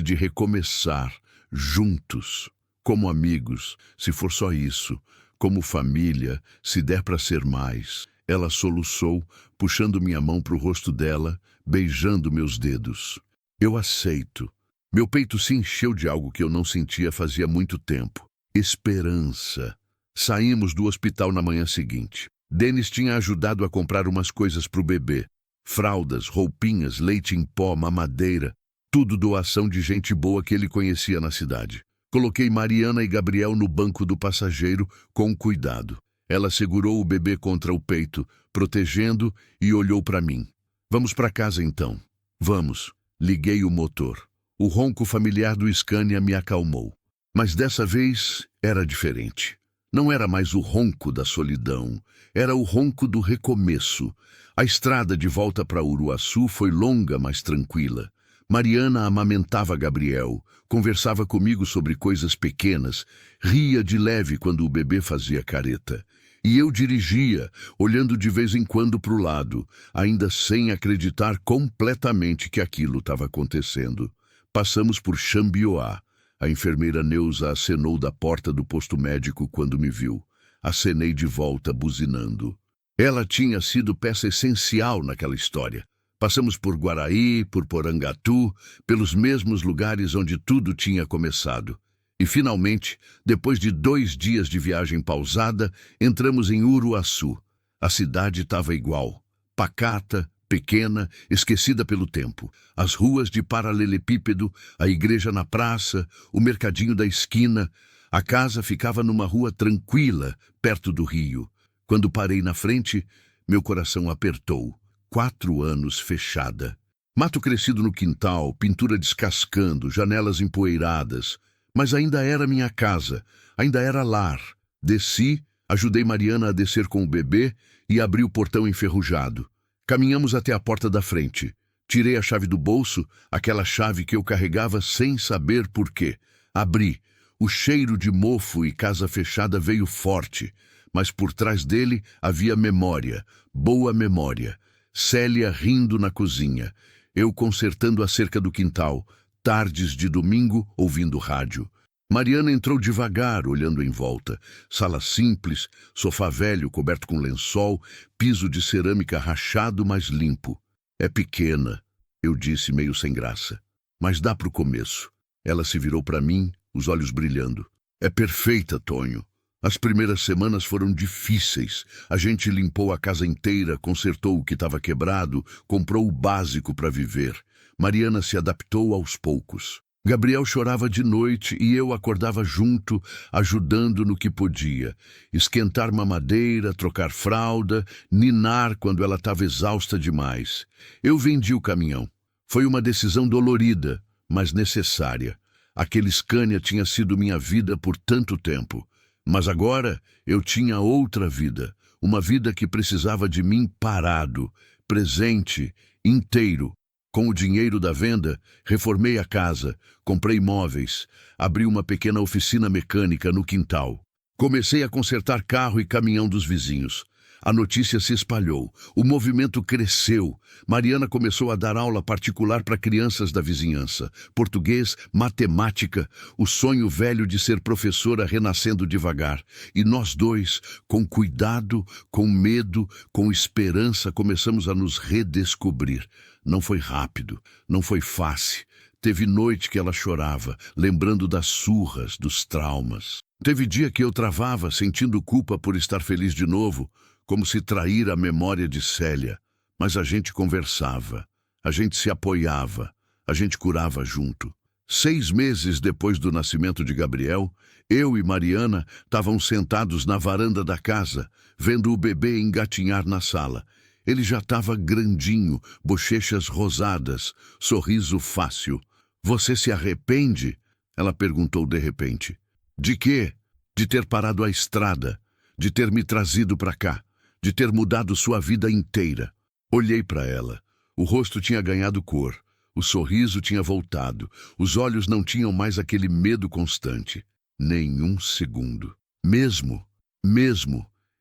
[SPEAKER 1] de recomeçar, juntos, como amigos, se for só isso, como família, se der para ser mais. Ela soluçou, puxando minha mão para o rosto dela, beijando meus dedos. Eu aceito. Meu peito se encheu de algo que eu não sentia fazia muito tempo. Esperança. Saímos do hospital na manhã seguinte. Denis tinha ajudado a comprar umas coisas para o bebê. Fraldas, roupinhas, leite em pó, mamadeira. Tudo doação de gente boa que ele conhecia na cidade. Coloquei Mariana e Gabriel no banco do passageiro com cuidado. Ela segurou o bebê contra o peito, protegendo, e olhou para mim. Vamos para casa então. Vamos. Liguei o motor. O ronco familiar do Scania me acalmou. Mas dessa vez era diferente. Não era mais o ronco da solidão, era o ronco do recomeço. A estrada de volta para Uruaçu foi longa, mas tranquila. Mariana amamentava Gabriel, conversava comigo sobre coisas pequenas, ria de leve quando o bebê fazia careta. E eu dirigia, olhando de vez em quando para o lado, ainda sem acreditar completamente que aquilo estava acontecendo. Passamos por Xambioá. A enfermeira Neuza acenou da porta do posto médico quando me viu. Acenei de volta, buzinando. Ela tinha sido peça essencial naquela história. Passamos por Guaraí, por Porangatu, pelos mesmos lugares onde tudo tinha começado. E, finalmente, depois de 2 dias de viagem pausada, entramos em Uruaçu. A cidade estava igual. Pacata, pequena, esquecida pelo tempo. As ruas de paralelepípedo, a igreja na praça, o mercadinho da esquina. A casa ficava numa rua tranquila, perto do rio. Quando parei na frente, meu coração apertou. 4 anos fechada. Mato crescido no quintal, pintura descascando, janelas empoeiradas. Mas ainda era minha casa, ainda era lar. Desci, ajudei Mariana a descer com o bebê e abri o portão enferrujado. Caminhamos até a porta da frente. Tirei a chave do bolso, aquela chave que eu carregava sem saber por quê. Abri. O cheiro de mofo e casa fechada veio forte, mas por trás dele havia memória, boa memória. Célia rindo na cozinha, eu consertando a cerca do quintal, tardes de domingo ouvindo rádio. Mariana entrou devagar, olhando em volta. Sala simples, sofá velho coberto com lençol, piso de cerâmica rachado, mas limpo. É pequena, eu disse meio sem graça, mas dá para o começo. Ela se virou para mim, os olhos brilhando. É perfeita, Tonho. As primeiras semanas foram difíceis. A gente limpou a casa inteira, consertou o que estava quebrado, comprou o básico para viver. Mariana se adaptou aos poucos. Gabriel chorava de noite e eu acordava junto, ajudando no que podia. Esquentar mamadeira, trocar fralda, ninar quando ela estava exausta demais. Eu vendi o caminhão. Foi uma decisão dolorida, mas necessária. Aquele Scania tinha sido minha vida por tanto tempo. Mas agora eu tinha outra vida. Uma vida que precisava de mim parado, presente, inteiro. Com o dinheiro da venda, reformei a casa, comprei móveis, abri uma pequena oficina mecânica no quintal. Comecei a consertar carro e caminhão dos vizinhos. A notícia se espalhou, o movimento cresceu. Mariana começou a dar aula particular para crianças da vizinhança. Português, matemática, o sonho velho de ser professora renascendo devagar. E nós dois, com cuidado, com medo, com esperança, começamos a nos redescobrir. Não foi rápido, não foi fácil. Teve noite que ela chorava, lembrando das surras, dos traumas. Teve dia que eu travava, sentindo culpa por estar feliz de novo, como se trair a memória de Célia. Mas a gente conversava, a gente se apoiava, a gente curava junto. 6 meses depois do nascimento de Gabriel, eu e Mariana estavam sentados na varanda da casa, vendo o bebê engatinhar na sala. Ele já estava grandinho, bochechas rosadas, sorriso fácil. Você se arrepende? Ela perguntou de repente. De quê? De ter parado a estrada, de ter me trazido para cá, de ter mudado sua vida inteira. Olhei para ela. O rosto tinha ganhado cor, o sorriso tinha voltado, os olhos não tinham mais aquele medo constante. Nem um segundo. Mesmo.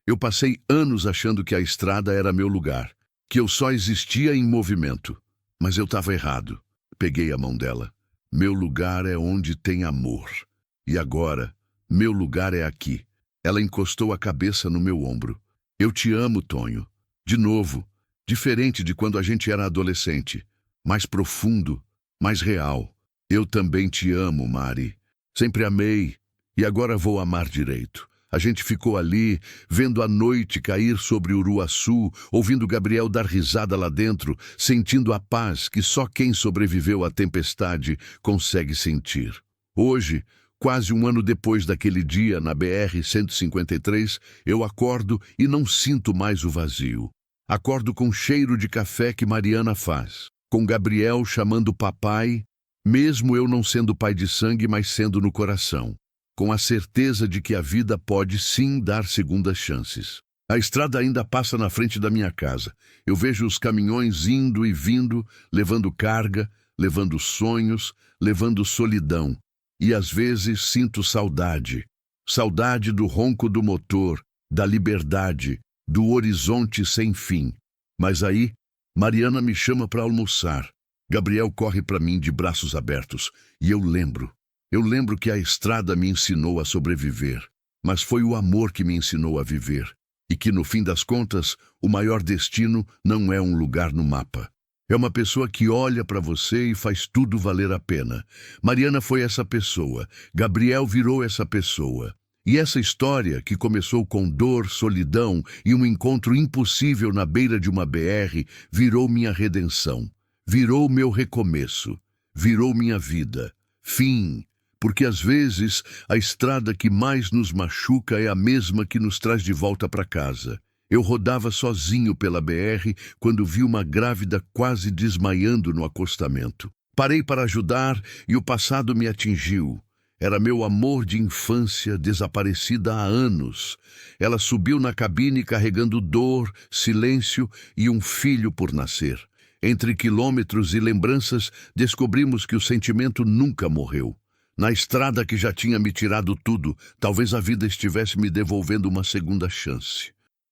[SPEAKER 1] Eu passei anos achando que a estrada era meu lugar, que eu só existia em movimento. Mas eu estava errado. Peguei a mão dela. Meu lugar é onde tem amor. E agora, meu lugar é aqui. Ela encostou a cabeça no meu ombro. Eu te amo, Tonho. De novo, diferente de quando a gente era adolescente. Mais profundo, mais real. Eu também te amo, Mari. Sempre amei e agora vou amar direito. A gente ficou ali, vendo a noite cair sobre Uruaçu, ouvindo Gabriel dar risada lá dentro, sentindo a paz que só quem sobreviveu à tempestade consegue sentir. Hoje, quase um ano depois daquele dia, na BR-153, eu acordo e não sinto mais o vazio. Acordo com o cheiro de café que Mariana faz, com Gabriel chamando papai, mesmo eu não sendo pai de sangue, mas sendo no coração, com a certeza de que a vida pode sim dar segundas chances. A estrada ainda passa na frente da minha casa. Eu vejo os caminhões indo e vindo, levando carga, levando sonhos, levando solidão. E às vezes sinto saudade. Saudade do ronco do motor, da liberdade, do horizonte sem fim. Mas aí, Mariana me chama para almoçar. Gabriel corre para mim de braços abertos. E eu lembro que a estrada me ensinou a sobreviver. Mas foi o amor que me ensinou a viver. E que, no fim das contas, o maior destino não é um lugar no mapa. É uma pessoa que olha para você e faz tudo valer a pena. Mariana foi essa pessoa. Gabriel virou essa pessoa. E essa história, que começou com dor, solidão e um encontro impossível na beira de uma BR, virou minha redenção. Virou meu recomeço. Virou minha vida. Fim. Porque às vezes a estrada que mais nos machuca é a mesma que nos traz de volta para casa. Eu rodava sozinho pela BR quando vi uma grávida quase desmaiando no acostamento. Parei para ajudar e o passado me atingiu. Era meu amor de infância, desaparecida há anos. Ela subiu na cabine carregando dor, silêncio e um filho por nascer. Entre quilômetros e lembranças, descobrimos que o sentimento nunca morreu. Na estrada que já tinha me tirado tudo, talvez a vida estivesse me devolvendo uma segunda chance.